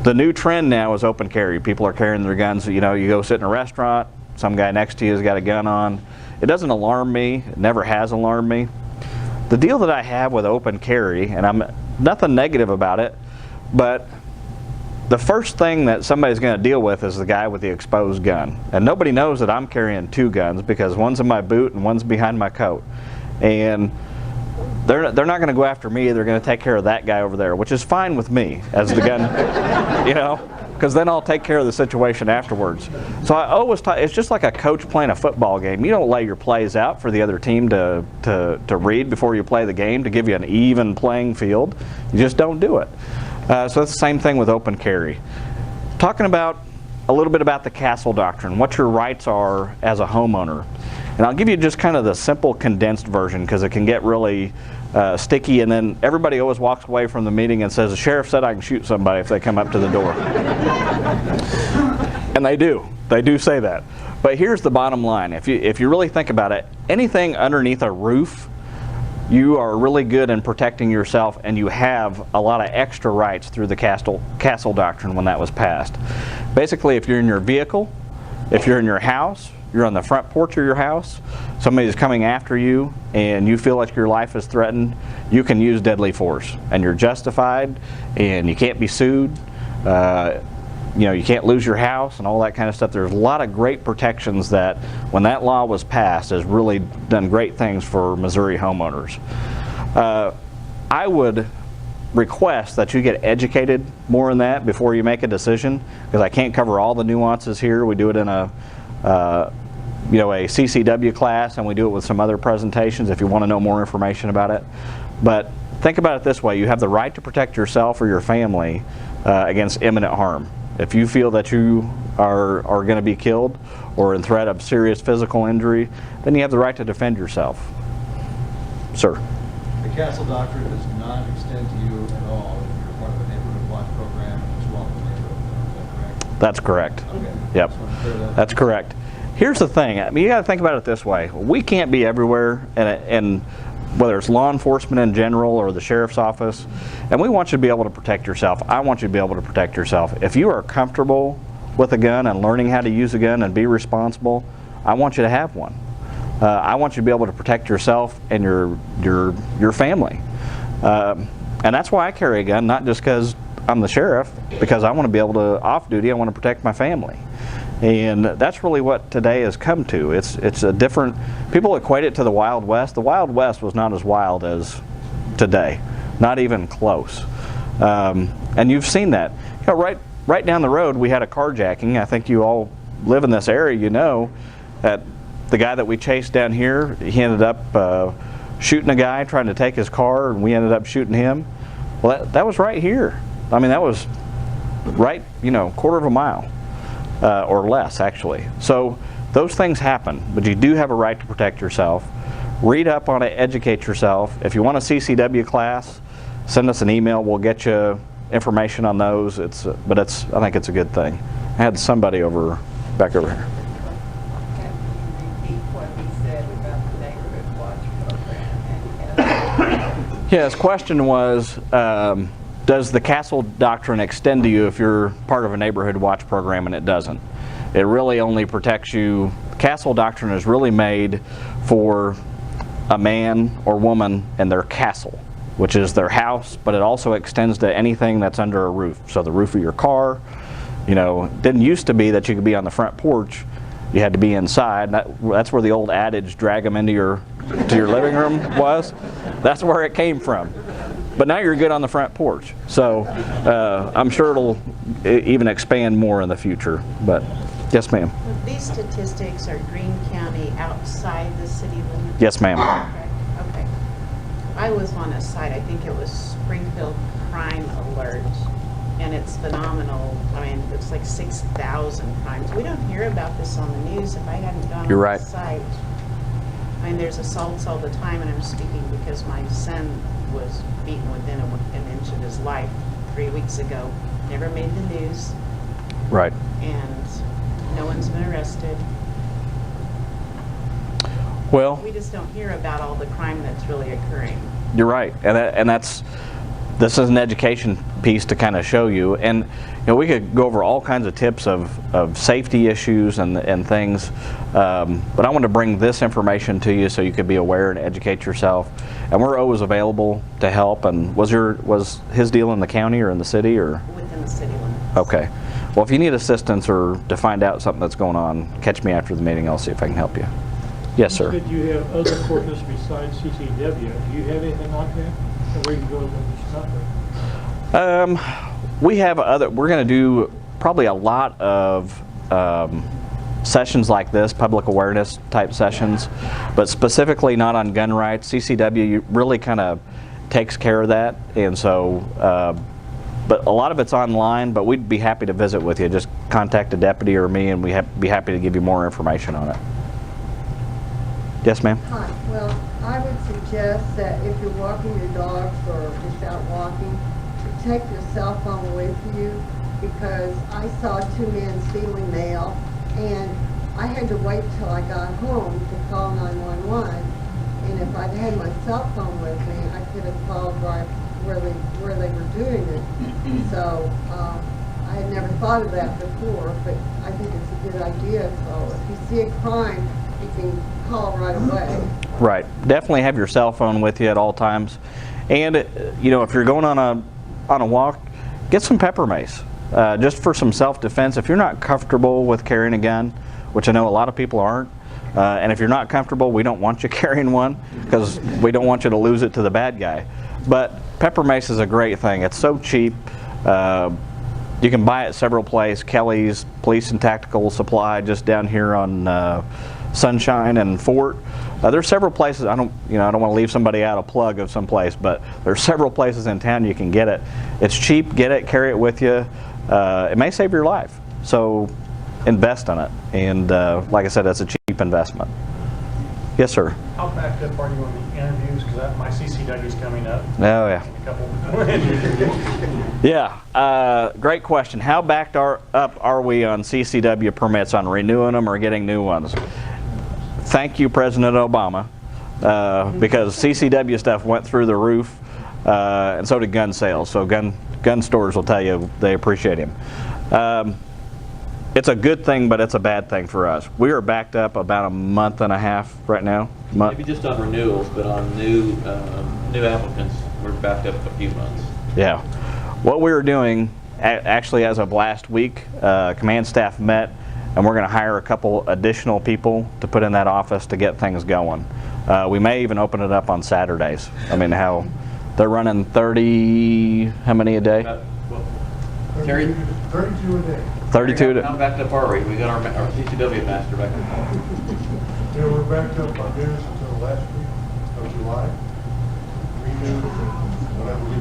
The new trend now is open carry. People are carrying their guns. You go sit in a restaurant, some guy next to you has got a gun on. It doesn't alarm me. It never has alarmed me. The deal that I have with open carry, and I'm nothing negative about it, but the first thing that somebody's going to deal with is the guy with the exposed gun. And nobody knows that I'm carrying two guns, because one's in my boot and one's behind my coat. And they're not going to go after me. They're going to take care of that guy over there, which is fine with me as the gun, because then I'll take care of the situation afterwards. So I always it's just like a coach playing a football game. You don't lay your plays out for the other team to read before you play the game to give you an even playing field. You just don't do it. So it's the same thing with open carry. Talking about a little bit about the castle doctrine, what your rights are as a homeowner. And I'll give you just kind of the simple condensed version, because it can get really sticky, and then everybody always walks away from the meeting and says, the sheriff said I can shoot somebody if they come up to the door. And they do say that. But here's the bottom line. If you really think about it, anything underneath a roof, you are really good in protecting yourself, and you have a lot of extra rights through the castle doctrine when that was passed. Basically, if you're in your vehicle, if you're in your house, you're on the front porch of your house, somebody's coming after you and you feel like your life is threatened, you can use deadly force, and you're justified, and you can't be sued. You can't lose your house and all that kind of stuff. There's a lot of great protections that, when that law was passed, has really done great things for Missouri homeowners. I would request that you get educated more in that before you make a decision, because I can't cover all the nuances here. We do it in a CCW class, and we do it with some other presentations if you want to know more information about it. But think about it this way. You have the right to protect yourself or your family against imminent harm. If you feel that you are going to be killed or in threat of serious physical injury, then you have the right to defend yourself. Sir. The castle doctrine does not extend to you at all if you're part of a neighborhood watch program and just walk the neighborhood. Is that correct? That's correct. Okay. Yep. That's correct. Here's the thing. I mean, you got to think about it this way. We can't be everywhere, and whether it's law enforcement in general or the sheriff's office, and we want you to be able to protect yourself. I want you to be able to protect yourself. If you are comfortable with a gun and learning how to use a gun and be responsible, I want you to have one. I want you to be able to protect yourself and your family. And that's why I carry a gun, not just because I'm the sheriff, because I want to be able to, off duty, I want to protect my family. And that's really what today has come to. It's a different, people equate it to the Wild West. The Wild West was not as wild as today, not even close. And you've seen that. You know, right down the road we had a carjacking. I think you all live in this area, you know that the guy that we chased down here, he ended up shooting a guy trying to take his car, and we ended up shooting him. Well, that was right here. I mean, that was right, you know, quarter of a mile or less, actually. So those things happen, but you do have a right to protect yourself. Read up on it, educate yourself. If you want a CCW class, send us an email. We'll get you information on those. I think it's a good thing. I had somebody back over here. Can you repeat what he said about the neighborhood watch program? Yeah, his question was, does the Castle Doctrine extend to you if you're part of a neighborhood watch program? And it doesn't. It really only protects you. Castle Doctrine is really made for a man or woman and their castle, which is their house, but it also extends to anything that's under a roof. So the roof of your car, you know, it didn't used to be that you could be on the front porch. You had to be inside. That's where the old adage, drag them into your living room was. That's where it came from. But now you're good on the front porch. So I'm sure it'll even expand more in the future. But yes, ma'am. These statistics are Greene County outside the city limits? Yes, ma'am. Okay. I was on a site, I think it was Springfield Crime Alert, and it's phenomenal. I mean, it's like 6,000 crimes. We don't hear about this on the news. If I hadn't gone You're on right. the site, I mean, there's assaults all the time, and I'm speaking because my son was beaten within an inch of his life 3 weeks ago. Never made the news. Right. And no one's been arrested. Well, We just don't hear about all the crime that's really occurring. you're right, and this is an education piece to kind of show you. And you know, we could go over all kinds of tips of safety issues and things, but I want to bring this information to you so you could be aware and educate yourself. And we're always available to help. And was his deal in the county or in the city or? Within the city limits. Okay. Well, if you need assistance or to find out something that's going on, catch me after the meeting. I'll see if I can help you. Yes, sir. You said you have other coordinates besides CCW. Do you have anything like that? Or where you can go with them? We have we're going to do probably a lot of sessions like this, public awareness type sessions, but specifically not on gun rights. CCW really kind of takes care of that, and so, but a lot of it's online, but we'd be happy to visit with you. Just contact a deputy or me, and we'd be happy to give you more information on it. Yes, ma'am? Hi. Well, I would suggest that if you're walking your dogs or just out walking, to take your cell phone with you, because I saw 2 men stealing mail, and I had to wait till I got home to call 911. And if I'd had my cell phone with me, I could have called right where they were doing it. So I had never thought of that before, but I think it's a good idea. So if you see a crime, you can call right away. Right. Definitely have your cell phone with you at all times. And you know, if you're going on a walk, get some pepper mace. Just for some self-defense. If you're not comfortable with carrying a gun, which I know a lot of people aren't, and if you're not comfortable, we don't want you carrying one because we don't want you to lose it to the bad guy. But pepper mace is a great thing. It's so cheap. You can buy it several places. Kelly's Police and Tactical Supply, just down here on Sunshine and Fort. There's several places. I don't want to leave somebody out a plug of some place, but there's several places in town you can get it. It's cheap. Get it. Carry it with you. It may save your life. So invest in it. And like I said, that's a cheap investment. Yes, sir. How backed up are you on the interviews? Because my CCW is coming up. Oh, yeah. In a couple. Yeah. Great question. How backed up are we on CCW permits, on renewing them or getting new ones? Thank you, President Obama, because CCW stuff went through the roof, and so did gun sales. So gun stores will tell you they appreciate him. It's a good thing, but it's a bad thing for us. We are backed up about a month and a half right now. Maybe just on renewals, but on new applicants, we're backed up a few months. Yeah. What we were doing, actually as of last week, command staff met, and we're going to hire a couple additional people to put in that office to get things going. We may even open it up on Saturdays. I mean, how they're running 30, how many a day? Terry? 32 a day. 32 to... How backed up are we? We got our CCW master back up. Yeah, we're backed up on dues until last week of July. Renewed, whatever we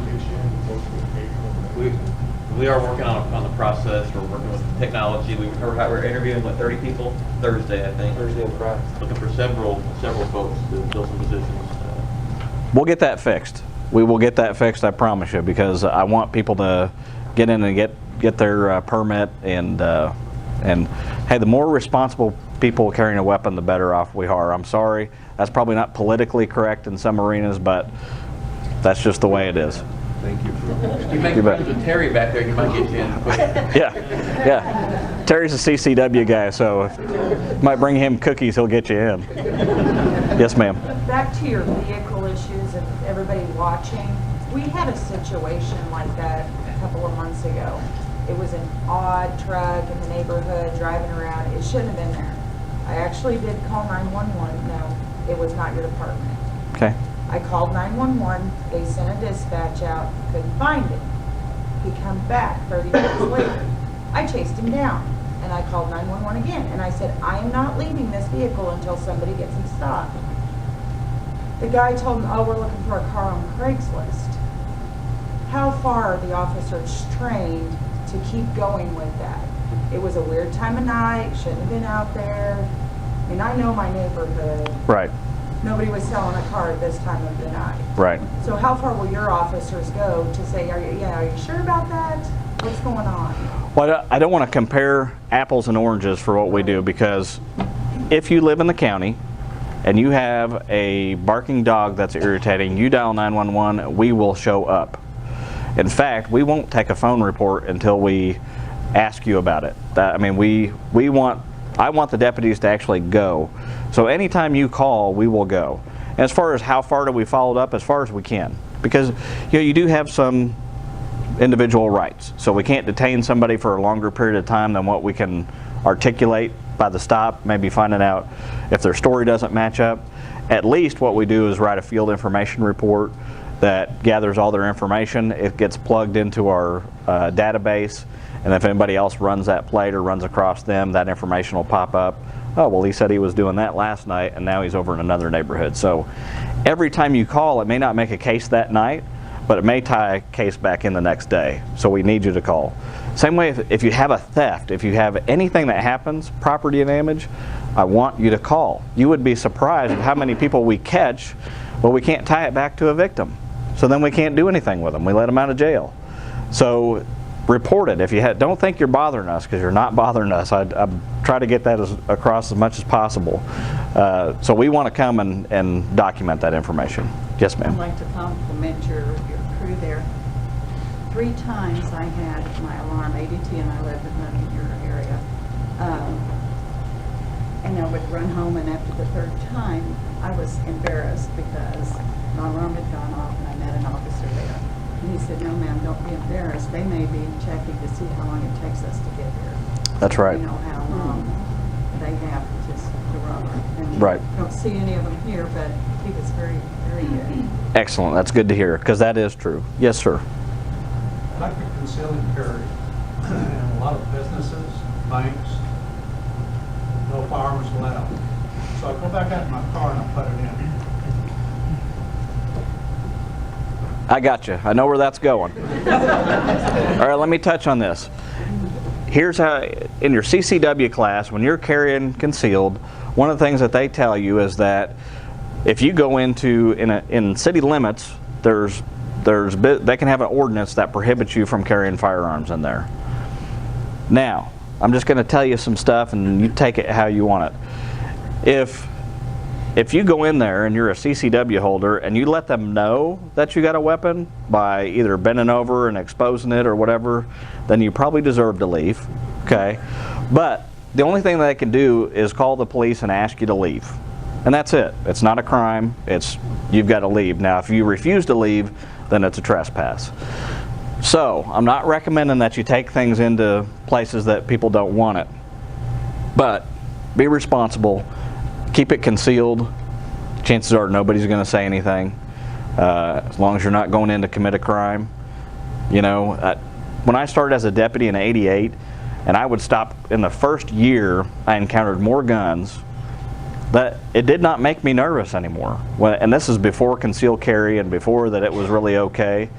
get in, We are working on the process. We're working with the technology. We're interviewing, what, 30 people? Thursday, I think. Thursday and Friday. Looking for several folks to fill some positions. We'll get that fixed. We will get that fixed, I promise you, because I want people to get in and get their permit, and hey, the more responsible people carrying a weapon, the better off we are. I'm sorry, that's probably not politically correct in some arenas, but that's just the way it is. Thank you. You make friends with Terry back there, you might get you in. Yeah. Terry's a CCW guy, so if you might bring him cookies, he'll get you in. Yes, ma'am. Back to your vehicle issues and everybody watching. We had a situation like that a couple of months ago. It was an odd truck in the neighborhood driving around. It shouldn't have been there. I actually did call 911. No, it was not your department. Okay. I called 911. They sent a dispatch out. Couldn't find him. He come back 30 minutes later. I chased him down, and I called 911 again. And I said, I am not leaving this vehicle until somebody gets him stopped. The guy told me, oh, we're looking for a car on Craigslist. How far are the officers trained to keep going with that? It was a weird time of night. Shouldn't have been out there. I mean, I know my neighborhood. Right. Nobody was selling a car at this time of the night. Right. So how far will your officers go to say, are you sure about that? What's going on? Well, I don't want to compare apples and oranges for what we do, because if you live in the county and you have a barking dog that's irritating, you dial 911, we will show up. In fact, we won't take a phone report until we ask you about it. I mean, I want the deputies to actually go. So anytime you call, we will go. And as far as how far do we follow up, as far as we can. Because you do have some individual rights. So we can't detain somebody for a longer period of time than what we can articulate by the stop, maybe finding out if their story doesn't match up. At least what we do is write a field information report that gathers all their information. It gets plugged into our database, and if anybody else runs that plate or runs across them, that information will pop up. Oh, well, he said he was doing that last night, and now he's over in another neighborhood. So every time you call, it may not make a case that night, but it may tie a case back in the next day. So we need you to call. Same way if you have a theft, if you have anything that happens, property damage, I want you to call. You would be surprised at how many people we catch. Well, we can't tie it back to a victim. So then we can't do anything with them. We let them out of jail. So report it. If you don't think you're bothering us, because you're not bothering us. I try to get that across as much as possible. So we want to come and document that information. Yes, ma'am. I'd like to compliment your crew there. 3 times I had my alarm ADT, and I live in your area. And I would run home, and after the 3rd time, I was embarrassed because my alarm had gone off, and I met an officer there. And he said, no, ma'am, don't be embarrassed. They may be checking to see how long it takes us to get here. That's right. You know how long they have to rubber. And right. I don't see any of them here, but he was very, very good. Excellent. That's good to hear, because that is true. Yes, sir. I could conceal and carry in a lot of businesses, banks, no firearms allowed. So I go back out in my car and I put it in. I got you. I know where that's going. All right, let me touch on this. Here's how, in your CCW class, when you're carrying concealed, one of the things that they tell you is that if you go in city limits, they can have an ordinance that prohibits you from carrying firearms in there. Now, I'm just going to tell you some stuff, and you take it how you want it. If you go in there and you're a CCW holder and you let them know that you got a weapon by either bending over and exposing it or whatever, then you probably deserve to leave, okay? But the only thing that they can do is call the police and ask you to leave. And that's it. It's not a crime. It's you've got to leave. Now, if you refuse to leave, then it's a trespass. So, I'm not recommending that you take things into places that people don't want it. But be responsible. Keep it concealed. Chances are nobody's going to say anything. As long as you're not going in to commit a crime. You know, when I started as a deputy in '88, and I would stop in the first year, I encountered more guns. But it did not make me nervous anymore. And this is before concealed carry and before that it was really okay.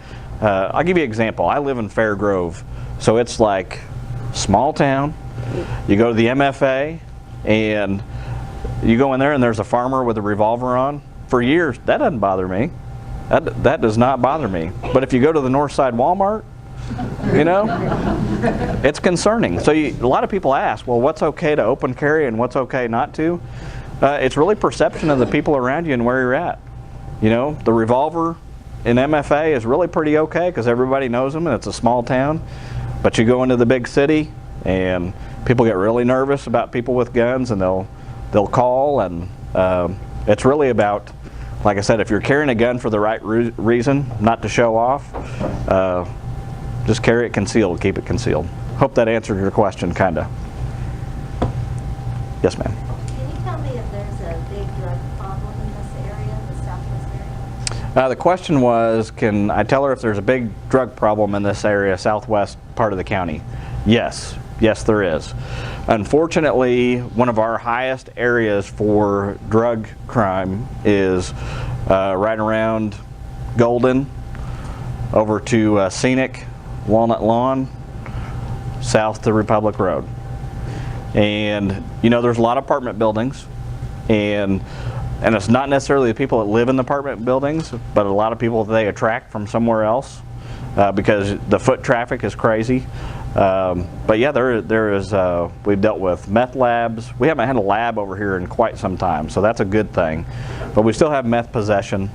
I'll give you an example. I live in Fair Grove, so it's like small town. You go to the MFA, and you go in there, and there's a farmer with a revolver on. For years, that doesn't bother me. That does not bother me. But if you go to the North Side Walmart, you know, it's concerning. So a lot of people ask, well, what's okay to open carry and what's okay not to? It's really perception of the people around you and where you're at. You know, the revolver in MFA is really pretty okay because everybody knows them and it's a small town. But you go into the big city and people get really nervous about people with guns, and they'll call, and it's really about, like I said, if you're carrying a gun for the right reason, not to show off, just carry it concealed, keep it concealed. Hope that answered your question, kinda. Yes, ma'am. Can you tell me if there's a big drug problem in this area, the southwest area? The question was, can I tell her if there's a big drug problem in this area, southwest part of the county? Yes. Yes, there is. Unfortunately, one of our highest areas for drug crime is right around Golden, over to Scenic, Walnut Lawn, south to Republic Road. And you know, there's a lot of apartment buildings, and it's not necessarily the people that live in the apartment buildings, but a lot of people that they attract from somewhere else because the foot traffic is crazy. But yeah, there is, we've dealt with meth labs. We haven't had a lab over here in quite some time, so that's a good thing. But we still have meth possession.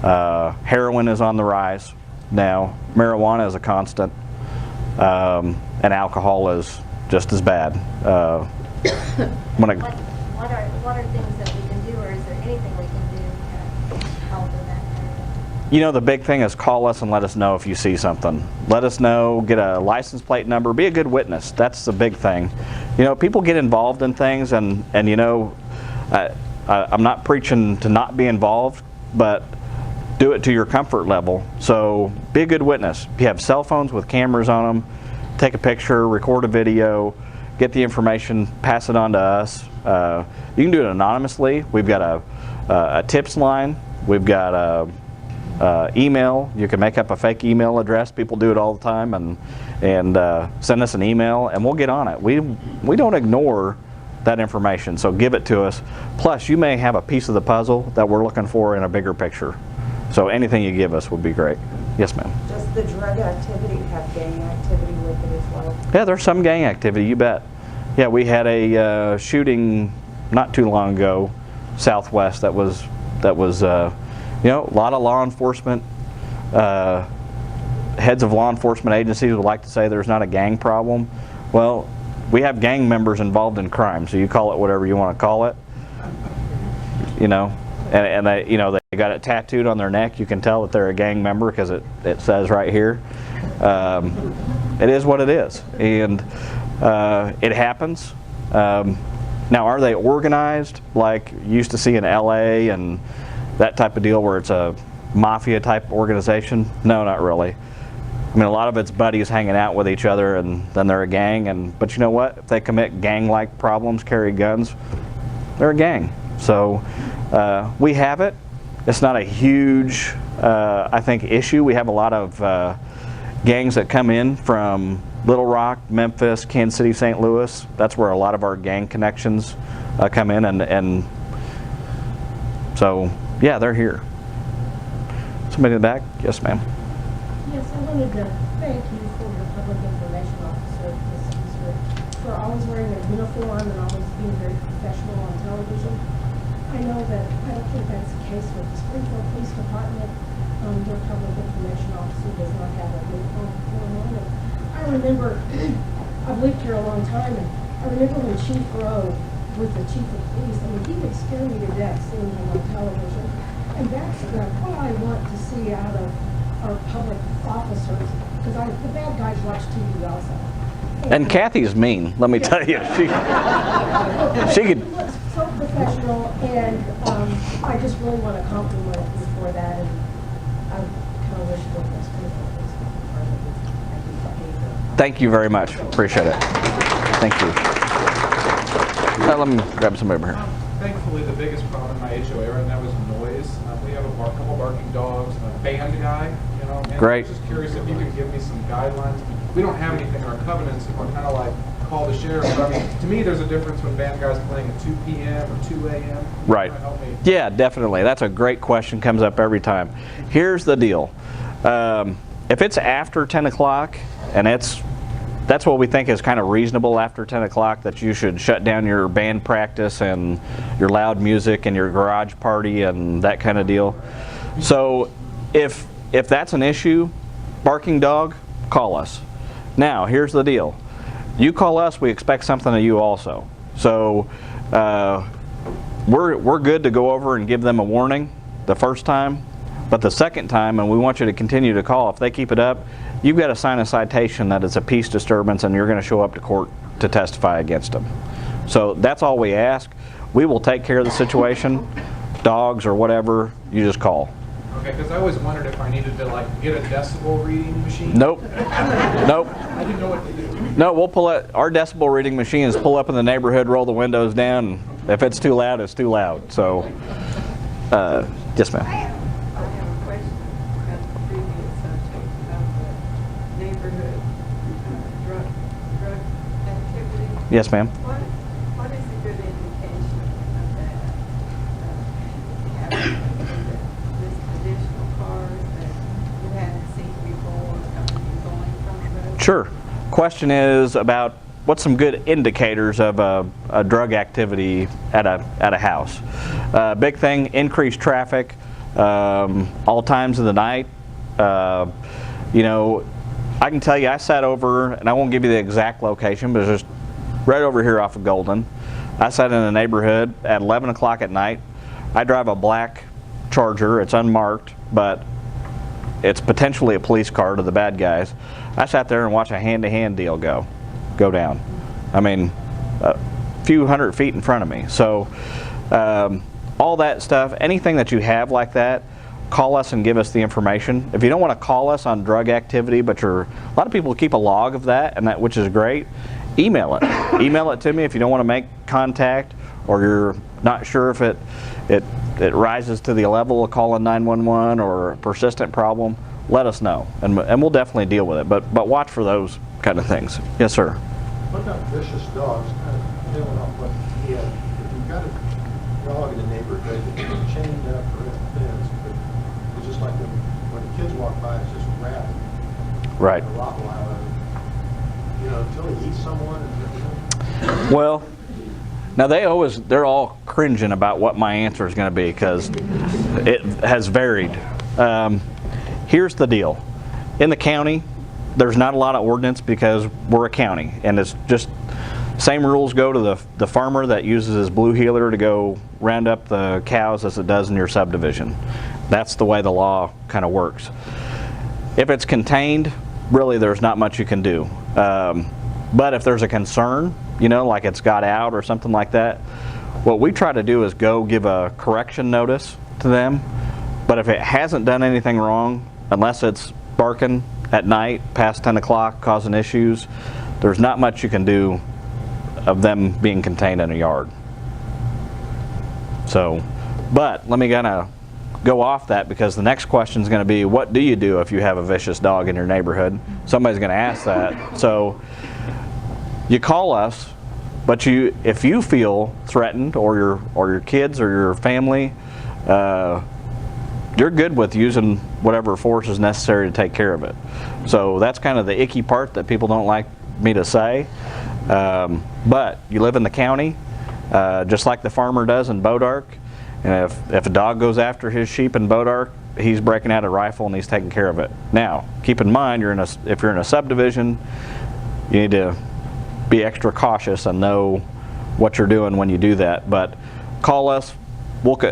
Heroin is on the rise now. Marijuana is a constant. And alcohol is just as bad. What are things that we can do, or is there anything we can do to help in that area? You know, the big thing is call us and let us know if you see something. Let us know, get a license plate number, be a good witness. That's the big thing. You know, people get involved in things, and you know, I'm not preaching to not be involved, but do it to your comfort level. So be a good witness. If you have cell phones with cameras on them, take a picture, record a video, get the information, pass it on to us. You can do it anonymously. We've got a tips line. We've got a email. You can make up a fake email address. People do it all the time, and send us an email, and we'll get on it. We don't ignore that information, so give it to us. Plus, you may have a piece of the puzzle that we're looking for in a bigger picture. So anything you give us would be great. Yes, ma'am. Does the drug activity have gang activity with it as well? Yeah, there's some gang activity, you bet. Yeah, we had a shooting not too long ago, southwest, that was you know, a lot of law enforcement, heads of law enforcement agencies would like to say there's not a gang problem. Well, we have gang members involved in crime, so you call it whatever you want to call it. You know, and they, you know, they got it tattooed on their neck. You can tell that they're a gang member because it says right here. It is what it is, and it happens. Now, are they organized like you used to see in LA and that type of deal where it's a mafia type organization? No, not really. I mean, a lot of it's buddies hanging out with each other, and then they're a gang. But you know what? If they commit gang-like problems, carry guns, they're a gang. So we have it. It's not a huge, I think, issue. We have a lot of gangs that come in from Little Rock, Memphis, Kansas City, St. Louis. That's where a lot of our gang connections come in, and so yeah, they're here. Somebody in the back? Yes, ma'am. Yes, I wanted to thank you for your public information officer, for always wearing a uniform and always being very professional on television. I know that I don't think that's the case with the Springfield Police Department. Their public information officer does not have a uniform on. I remember, I've lived here a long time, and I remember when Chief Rowe was the chief of police, I mean, he would scare me to death seeing him on television. And that's what I want to see out of our public officers, because the bad guys watch TV also. And Kathy's mean, let me tell you. She could. He looks so professional, and I just really want to compliment him for that, and I kind of wish that this was part of it. Thank you very much. Appreciate it. Thank you. Let me grab somebody over here. Thankfully, the biggest problem in my HOA right now is noise. We have a couple barking dogs, and a band guy, you know. And Great. I'm just curious if you could give me some guidelines. We don't have anything in our covenants, and we're kind of like, call the sheriff. But I mean, to me, there's a difference when band guys playing at 2 p.m. or 2 a.m. Right. Yeah, definitely. That's a great question. Comes up every time. Here's the deal. If it's after 10 o'clock, and that's what we think is kind of reasonable after 10 o'clock, that you should shut down your band practice and your loud music and your garage party and that kind of deal. So if that's an issue, barking dog, call us. Now, here's the deal. You call us, we expect something of you also. So we're good to go over and give them a warning the first time, but the second time, and we want you to continue to call, if they keep it up, you've got to sign a citation that it's a peace disturbance and you're going to show up to court to testify against them. So that's all we ask. We will take care of the situation. Dogs or whatever, you just call. Okay, because I always wondered if I needed to like get a decibel reading machine. Nope. Nope. I didn't know what to do. No, we'll pull it. Our decibel reading machines pull up in the neighborhood, roll the windows down. If it's too loud, it's too loud. So, yes, ma'am. I have a question about the previous subject about the neighborhood drug activity. Yes, ma'am. What is a good indication of that? Having this additional cars that you hadn't seen before coming and going from the road? Sure. Question is about what's some good indicators of a drug activity at a house. Big thing, increased traffic, all times of the night. You know, I can tell you, I sat over, and I won't give you the exact location, but it's just right over here off of Golden. I sat in a neighborhood at 11 o'clock at night. I drive a black Charger. It's unmarked, but it's potentially a police car to the bad guys. I sat there and watched a hand-to-hand deal go down. I mean, a few hundred feet in front of me. So all that stuff, anything that you have like that, call us and give us the information. If you don't want to call us on drug activity, but a lot of people keep a log of that, and which is great, email it. Email it to me if you don't want to make contact, or you're not sure if it rises to the level of calling 911 or a persistent problem. Let us know, and we'll definitely deal with it. But watch for those kind of things. Yes, sir. What about vicious dogs? Kind of dealing off what he had. If you've got a dog in the neighborhood that's chained up or in a fence, but it's just like when the kids walk by, it's just rabid. Right. A Rottweiler, you know, until he eats someone. Well, now they're all cringing about what my answer is going to be, because it has varied. Here's the deal. In the county, there's not a lot of ordinance because we're a county, and it's just same rules go to the farmer that uses his blue heeler to go round up the cows as it does in your subdivision. That's the way the law kind of works. If it's contained, really there's not much you can do. But if there's a concern, you know, like it's got out or something like that, what we try to do is go give a correction notice to them. But if it hasn't done anything wrong, unless it's barking at night past 10 o'clock causing issues, there's not much you can do of them being contained in a yard. So, but let me kind of go off that, because the next question is going to be, what do you do if you have a vicious dog in your neighborhood? Somebody's going to ask that. So you call us, but if you feel threatened, or your kids or your family, you're good with using whatever force is necessary to take care of it. So that's kind of the icky part that people don't like me to say. But you live in the county, just like the farmer does in Bodark. And if a dog goes after his sheep in Bodark, he's breaking out a rifle and he's taking care of it. Now, keep in mind, if you're in a subdivision, you need to be extra cautious and know what you're doing when you do that. But call us.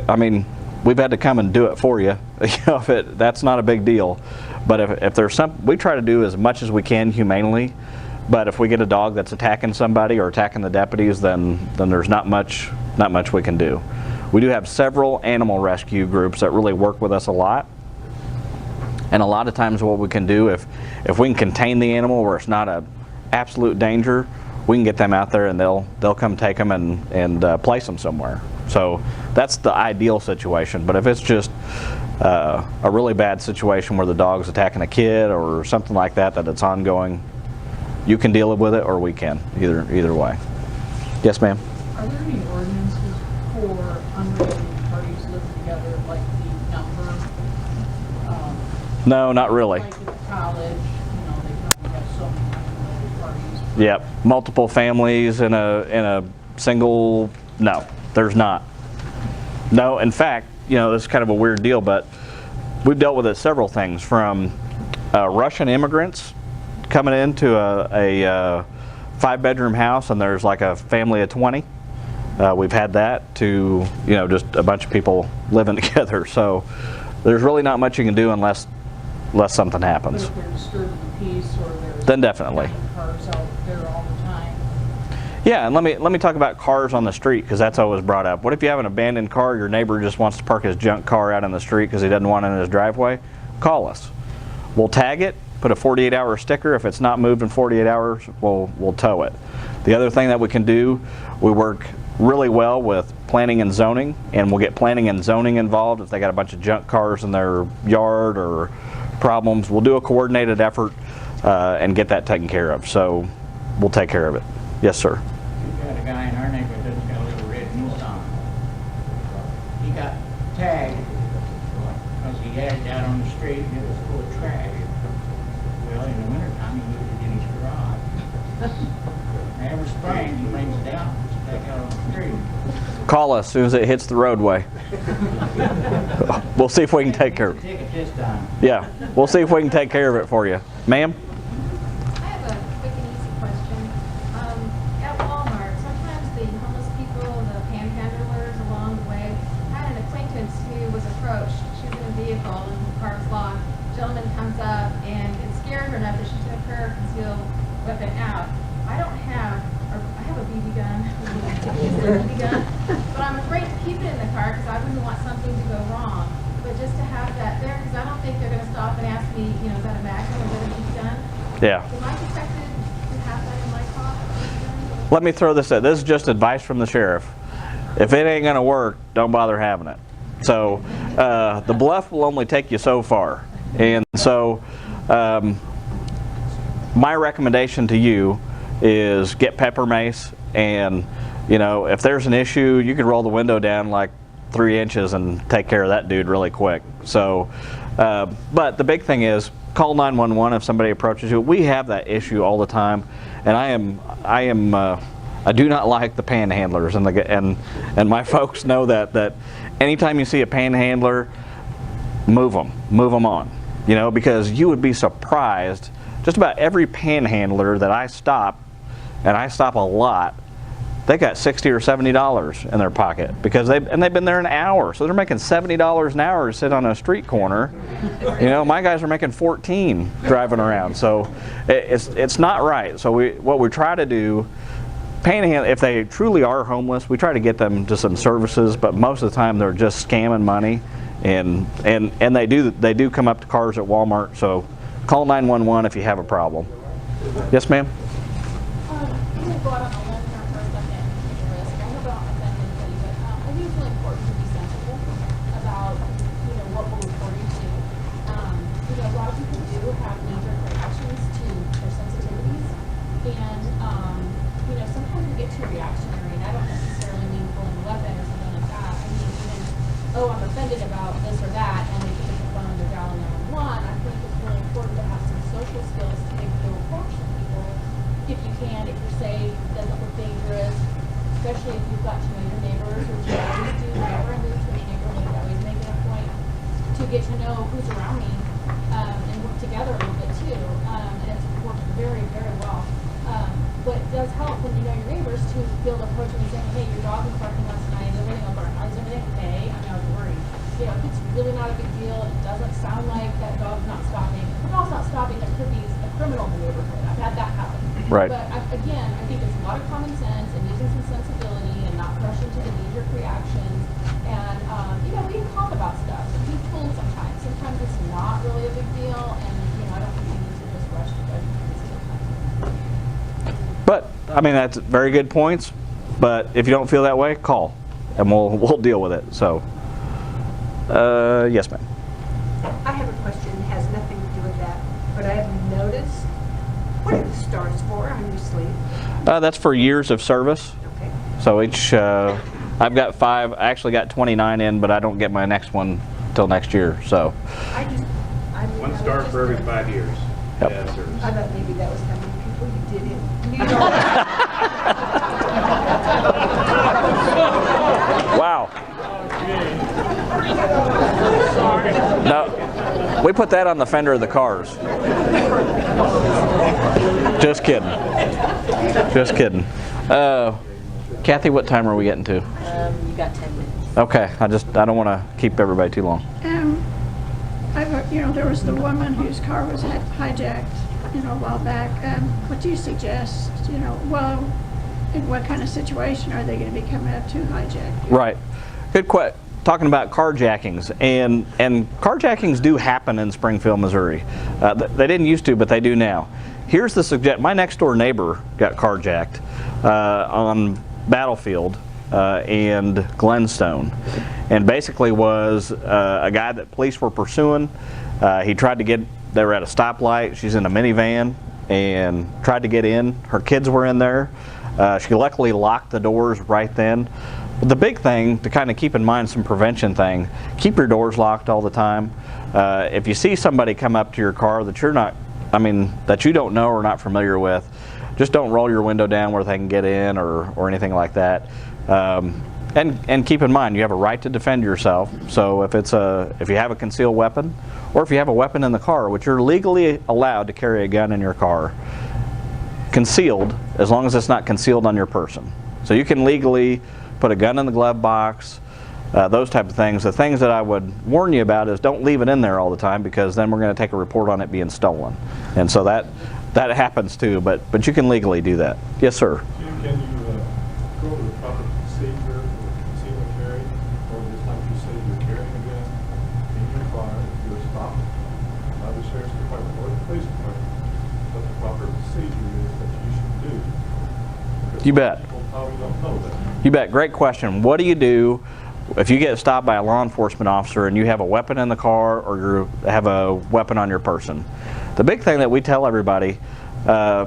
I mean, we've had to come and do it for you. That's not a big deal. But if there's we try to do as much as we can humanely. But if we get a dog that's attacking somebody or attacking the deputies, then there's not much we can do. We do have several animal rescue groups that really work with us a lot. And a lot of times what we can do, if we can contain the animal where it's not an absolute danger, we can get them out there and they'll come take them and place them somewhere. So that's the ideal situation. But if it's just a really bad situation where the dog's attacking a kid or something like that it's ongoing, you can deal with it or we can, either way. Yes, ma'am? Are there any ordinances for unrelated parties living together, like the number? No, not really. Like at college, they can only have so many unrelated parties. Yep, multiple families in a single, no, there's not. No, in fact, this is kind of a weird deal, but we've dealt with it several things, from Russian immigrants coming into a 5-bedroom house and there's like a family of 20. We've had that to, just a bunch of people living together. So there's really not much you can do unless something happens. But if they're disturbing the peace or there's then definitely. cars out there all the time. Yeah, and let me talk about cars on the street, because that's always brought up. What if you have an abandoned car, your neighbor just wants to park his junk car out in the street because he doesn't want it in his driveway? Call us. We'll tag it, put a 48-hour sticker. If it's not moved in 48 hours, we'll tow it. The other thing that we can do, we work really well with planning and zoning, and we'll get planning and zoning involved if they got a bunch of junk cars in their yard or problems. We'll do a coordinated effort and get that taken care of. So we'll take care of it. Yes, sir. We've got a guy in our neighborhood that's got a little red Nissan. He got tagged because he had it out on the street and it was full of trash. Well, in the wintertime, he moved it in his garage. And every spring, he brings it out and puts it back out on the street. Call us as soon as it hits the roadway. We'll see if we can take care of it. Ticket this time. Yeah, we'll see if we can take care of it for you. Ma'am? I have a quick and easy question. At Walmart, sometimes the homeless people, the panhandlers along the way, had an acquaintance who was approached. She was in a vehicle and the car was locked. Gentleman comes up and it scared her enough that she took her concealed weapon out. I have a BB gun, but I'm afraid to keep it in the car because I wouldn't want something to go wrong. But just to have that there, because I don't think they're going to stop and ask me, is that a Magnum or is that a BB gun? Yeah. Am I protected to have that in my car? Let me throw this out. This is just advice from the sheriff. If it ain't going to work, don't bother having it. So the bluff will only take you so far. And so my recommendation to you is get pepper mace, and if there's an issue, you can roll the window down like 3 inches and take care of that dude really quick. So but the big thing is call 911 if somebody approaches you. We have that issue all the time, and I do not like the panhandlers, and my folks know that anytime you see a panhandler, move them on, because you would be surprised. Just about every panhandler that I stop, and I stop a lot, they got $60 or $70 in their pocket because they've been there an hour, so they're making $70 an hour to sit on a street corner. My guys are making 14 driving around, so it's not right. So what we try to do, panhandle, if they truly are homeless, we try to get them to some services, but most of the time they're just scamming money, and they do come up to cars at Walmart. So call 911 if you have a problem. Yes, ma'am? I'm going to go out on a limb here for a second and take a risk. I hope I don't offend anybody, but I think it's really important to be sensible about, what we're reporting to. A lot of people do have knee-jerk reactions to their sensitivities, and, sometimes we get too reactionary, and I don't necessarily mean pulling a weapon or something like that. I mean, even, I'm offended about this or that, and they pick up the phone and they're dialing 911. I think it's really important to have some social skills to make the approach to people. If you can, if you're safe, doesn't look dangerous, especially if you've got to know your neighbors, which you always do. Whenever I move to a neighborhood, I always make it a point to get to know who's around me and work together a little bit too. And it's worked very, very well. but it does help when you know your neighbors to be able to approach them and say, hey, your dog was barking last night, is everything is everything okay? I mean, I was worried. You know, if it's really not a big deal, it doesn't sound like that dog's not stopping. If the dog's not stopping, there could be a criminal in the neighborhood. I've had that happen. Right. But again, I think it's a lot of common sense and using some sensibility and not rushing to the knee-jerk reactions. And, you know, we can talk about stuff. Be cool sometimes. Sometimes it's not really a big deal, and, you know, I don't think we need to just rush to judgment. But I mean, that's very good points. But if you don't feel that way, call, and we'll deal with it. So, yes, ma'am. I have a question. It has nothing to do with that, but I have noticed. What are the stars for on your sleeve? That's for years of service. Okay. So each, I've got 5. I actually got 29 in, but I don't get my next one till next year. So. One star for every 5 years. Yep. Yeah, service. I thought maybe that was how many people you did in. Wow. No, we put that on the fender of the cars. Just kidding. Just kidding. Kathy, what time are we getting to? You got 10 minutes. Okay, I don't want to keep everybody too long. There was the woman whose car was hijacked, a while back. What do you suggest? In what kind of situation are they going to be coming up to hijack? Right. Good question. Talking about carjackings, and carjackings do happen in Springfield, Missouri. They didn't used to, but they do now. Here's the suggestion. My next door neighbor got carjacked on Battlefield and Glenstone, and basically was a guy that police were pursuing. He tried to get. They were at a stoplight. She's in a minivan and tried to get in. Her kids were in there. She luckily locked the doors right then. But the big thing to kind of keep in mind, some prevention thing, keep your doors locked all the time. If you see somebody come up to your car that that you don't know or not familiar with, just don't roll your window down where they can get in or anything like that. And keep in mind, you have a right to defend yourself. So if you have a concealed weapon, or if you have a weapon in the car, which you're legally allowed to carry a gun in your car, concealed, as long as it's not concealed on your person. So you can legally put a gun in the glove box, those type of things. The things that I would warn you about is don't leave it in there all the time, because then we're going to take a report on it being stolen. And so that happens too, but you can legally do that. Yes, sir. Can you go over the proper procedure for concealed carry, or just like you said, you're carrying a gun in your car, you're stopped by the sheriff's department or the police department, what the proper procedure is that you should do? Because You bet. people probably don't know that. You bet. Great question. What do you do if you get stopped by a law enforcement officer and you have a weapon in the car or you have a weapon on your person? The big thing that we tell everybody, now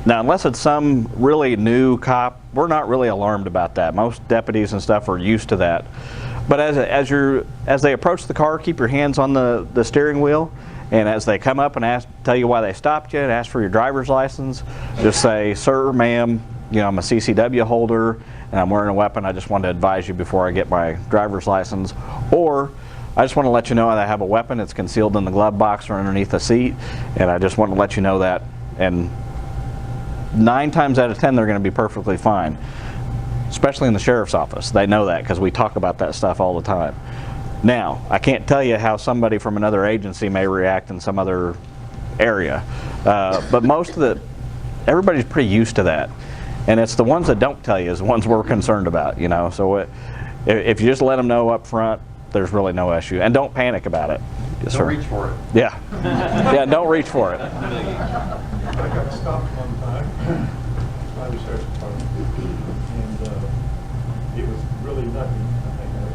unless it's some really new cop, we're not really alarmed about that. Most deputies and stuff are used to that. But as they approach the car, keep your hands on the steering wheel, and as they come up and tell you why they stopped you and ask for your driver's license, just say, "Sir, ma'am, I'm a CCW holder and I'm wearing a weapon. I just wanted to advise you before I get my driver's license," or "I just want to let you know that I have a weapon. It's concealed in the glove box or underneath the seat, and I just want to let you know that." And 9 times out of 10, they're going to be perfectly fine, especially in the sheriff's office. They know that because we talk about that stuff all the time. Now, I can't tell you how somebody from another agency may react in some other area, but everybody's pretty used to that. And it's the ones that don't tell you is the ones we're concerned about, So if you just let them know up front, there's really no issue. And don't panic about it. Yes, Don't sir. reach for it. Yeah. Yeah, don't reach for it. I got stopped one time by the sheriff's department, and it was really nothing. I think I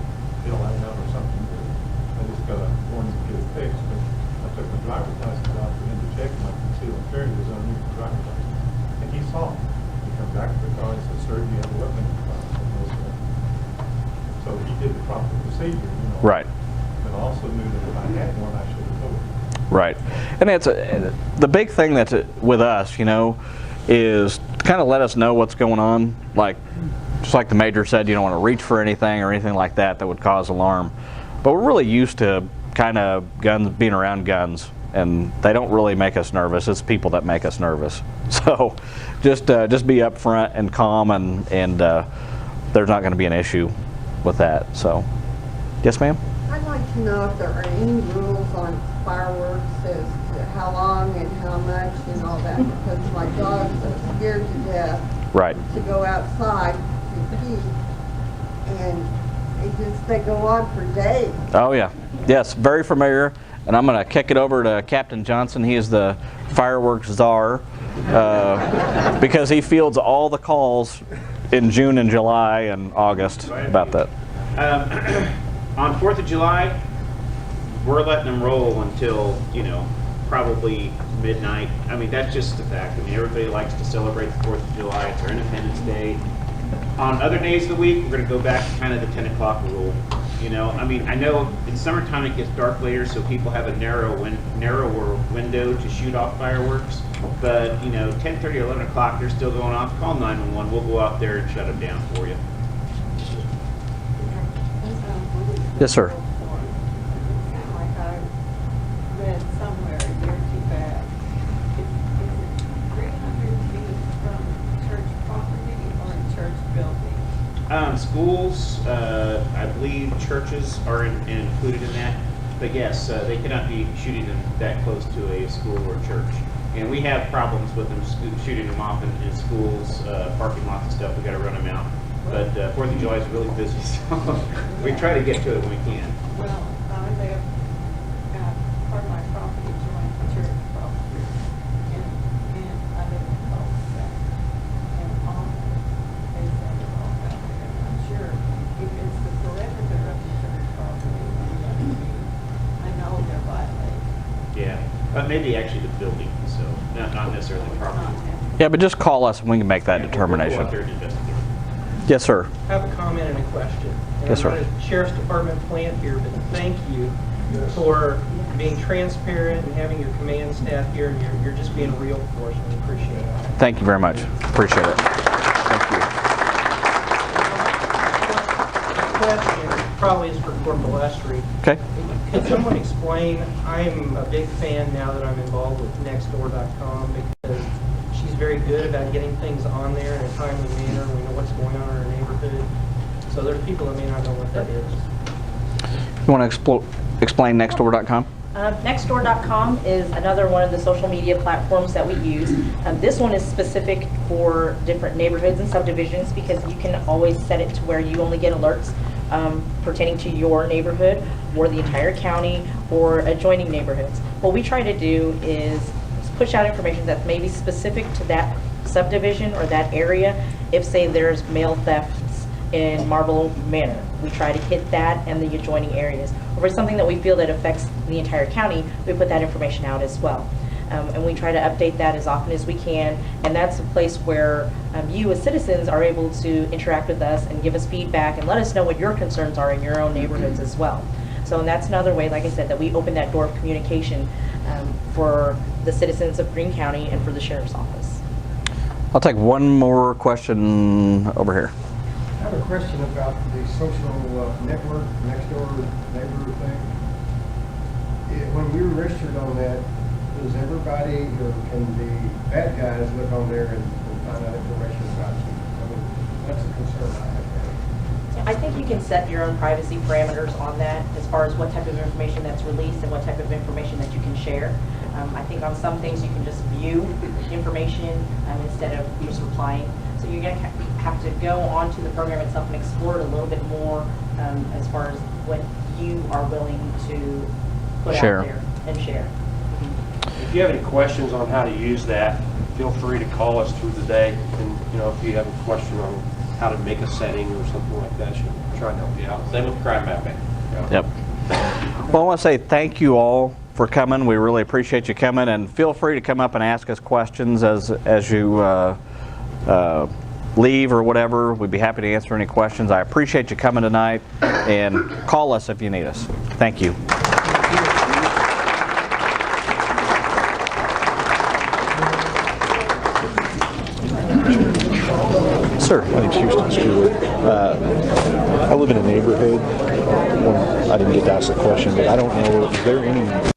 feel like out or something. I just got a warning to get it fixed, but I took my driver's license out for him to check my concealed carry was underneath the driver's license, and he saw me. He come back to the car and said, "Sir, do you have a weapon in the car?" I said, "No, sir." So he did the proper procedure, Right. but also knew that if I had one, I should have told him. Right. And the big thing that's with us, is to kind of let us know what's going on. Just like the major said, you don't want to reach for anything or anything like that would cause alarm. But we're really used to kind of being around guns. and they don't really make us nervous. It's people that make us nervous. So just be upfront and calm, and there's not going to be an issue with that. So, yes, ma'am? I'd like to know if there are any rules on fireworks as to how long and how much and all that, because my dogs are scared to death Right. to go outside to pee, and they go on for days. Oh, yeah. Yes, very familiar. And I'm going to kick it over to Captain Johnson. He is the fireworks czar because he fields all the calls in June and July and August about that. On 4th of July, we're letting them roll until, probably midnight. I mean, that's just the fact. I mean, everybody likes to celebrate the 4th of July. It's our Independence Day. On other days of the week, we're going to go back to kind of the 10 o'clock rule. I mean, I know in summertime it gets dark later, so people have a narrower window to shoot off fireworks. But, 10:30 or 11 o'clock, they're still going off. Call 911. We'll go out there and shut them down for you. Yes, sir. Like I read somewhere a year or two back, is it 300 feet from church property or church building? Schools, I believe churches are included in that. But yes, they cannot be shooting them that close to a school or church. And we have problems with them shooting them off in schools, parking lots and stuff. We got to run them out. But 4th of July is really busy, so we try to get to it when we can. Well, I live, part of my property joined the church property, and I live in the cul-de-sac. And on, they send it all out there. And I'm sure if it's the perimeter of the church property, I know they're violating. Yeah, but maybe actually the building, so not necessarily the property. Yeah, but just call us and we can make that We'll determination. go out there and investigate. Yes, sir. I have a comment and a question. And Yes, sir. I'm not a Sheriff's Department plant here, but thank you for being transparent and having your command staff here, and you're just being real for us. We appreciate it. Thank you very much. Appreciate it. Thank you. The question probably is for Corporal Estrie. Okay. Could someone explain, I'm a big fan now that I'm involved with Nextdoor.com, because she's very good about getting things on there in a timely manner. We know what's going on in our neighborhood. So there's people that may not know what that is. You want to explain Nextdoor.com? Nextdoor.com is another one of the social media platforms that we use. This one is specific for different neighborhoods and subdivisions because you can always set it to where you only get alerts pertaining to your neighborhood or the entire county or adjoining neighborhoods. What we try to do is push out information that's maybe specific to that subdivision or that area. If, say, there's mail thefts in Marble Manor, we try to hit that and the adjoining areas. Or if it's something that we feel that affects the entire county, we put that information out as well. And we try to update that as often as we can. And that's a place where you as citizens are able to interact with us and give us feedback and let us know what your concerns are in your own neighborhoods as well. So and that's another way, like I said, that we open that door of communication for the citizens of Greene County and for the Sheriff's Office. I'll take one more question over here. I have a question about the social network, Nextdoor neighbor thing. When we were registered on that, does everybody or can the bad guys look on there and find out information about you? I mean, that's a concern I have. I think you can set your own privacy parameters on that as far as what type of information that's released and what type of information that you can share. I think on some things you can just view information instead of just replying. So you're going to have to go onto the program itself and explore it a little bit more as far as what you are willing to put Share. out there and share. If you have any questions on how to use that, feel free to call us through the day. And, if you have a question on how to make a setting or something like that, she'll try and help you out. Same with crime mapping. Yep. Well, I want to say thank you all for coming. We really appreciate you coming, and feel free to come up and ask us questions as you leave or whatever. We'd be happy to answer any questions. I appreciate you coming tonight, and call us if you need us. Thank you. Sir. My name's Houston Stewart. I live in a neighborhood. I didn't get to ask the question, but I don't know, is there any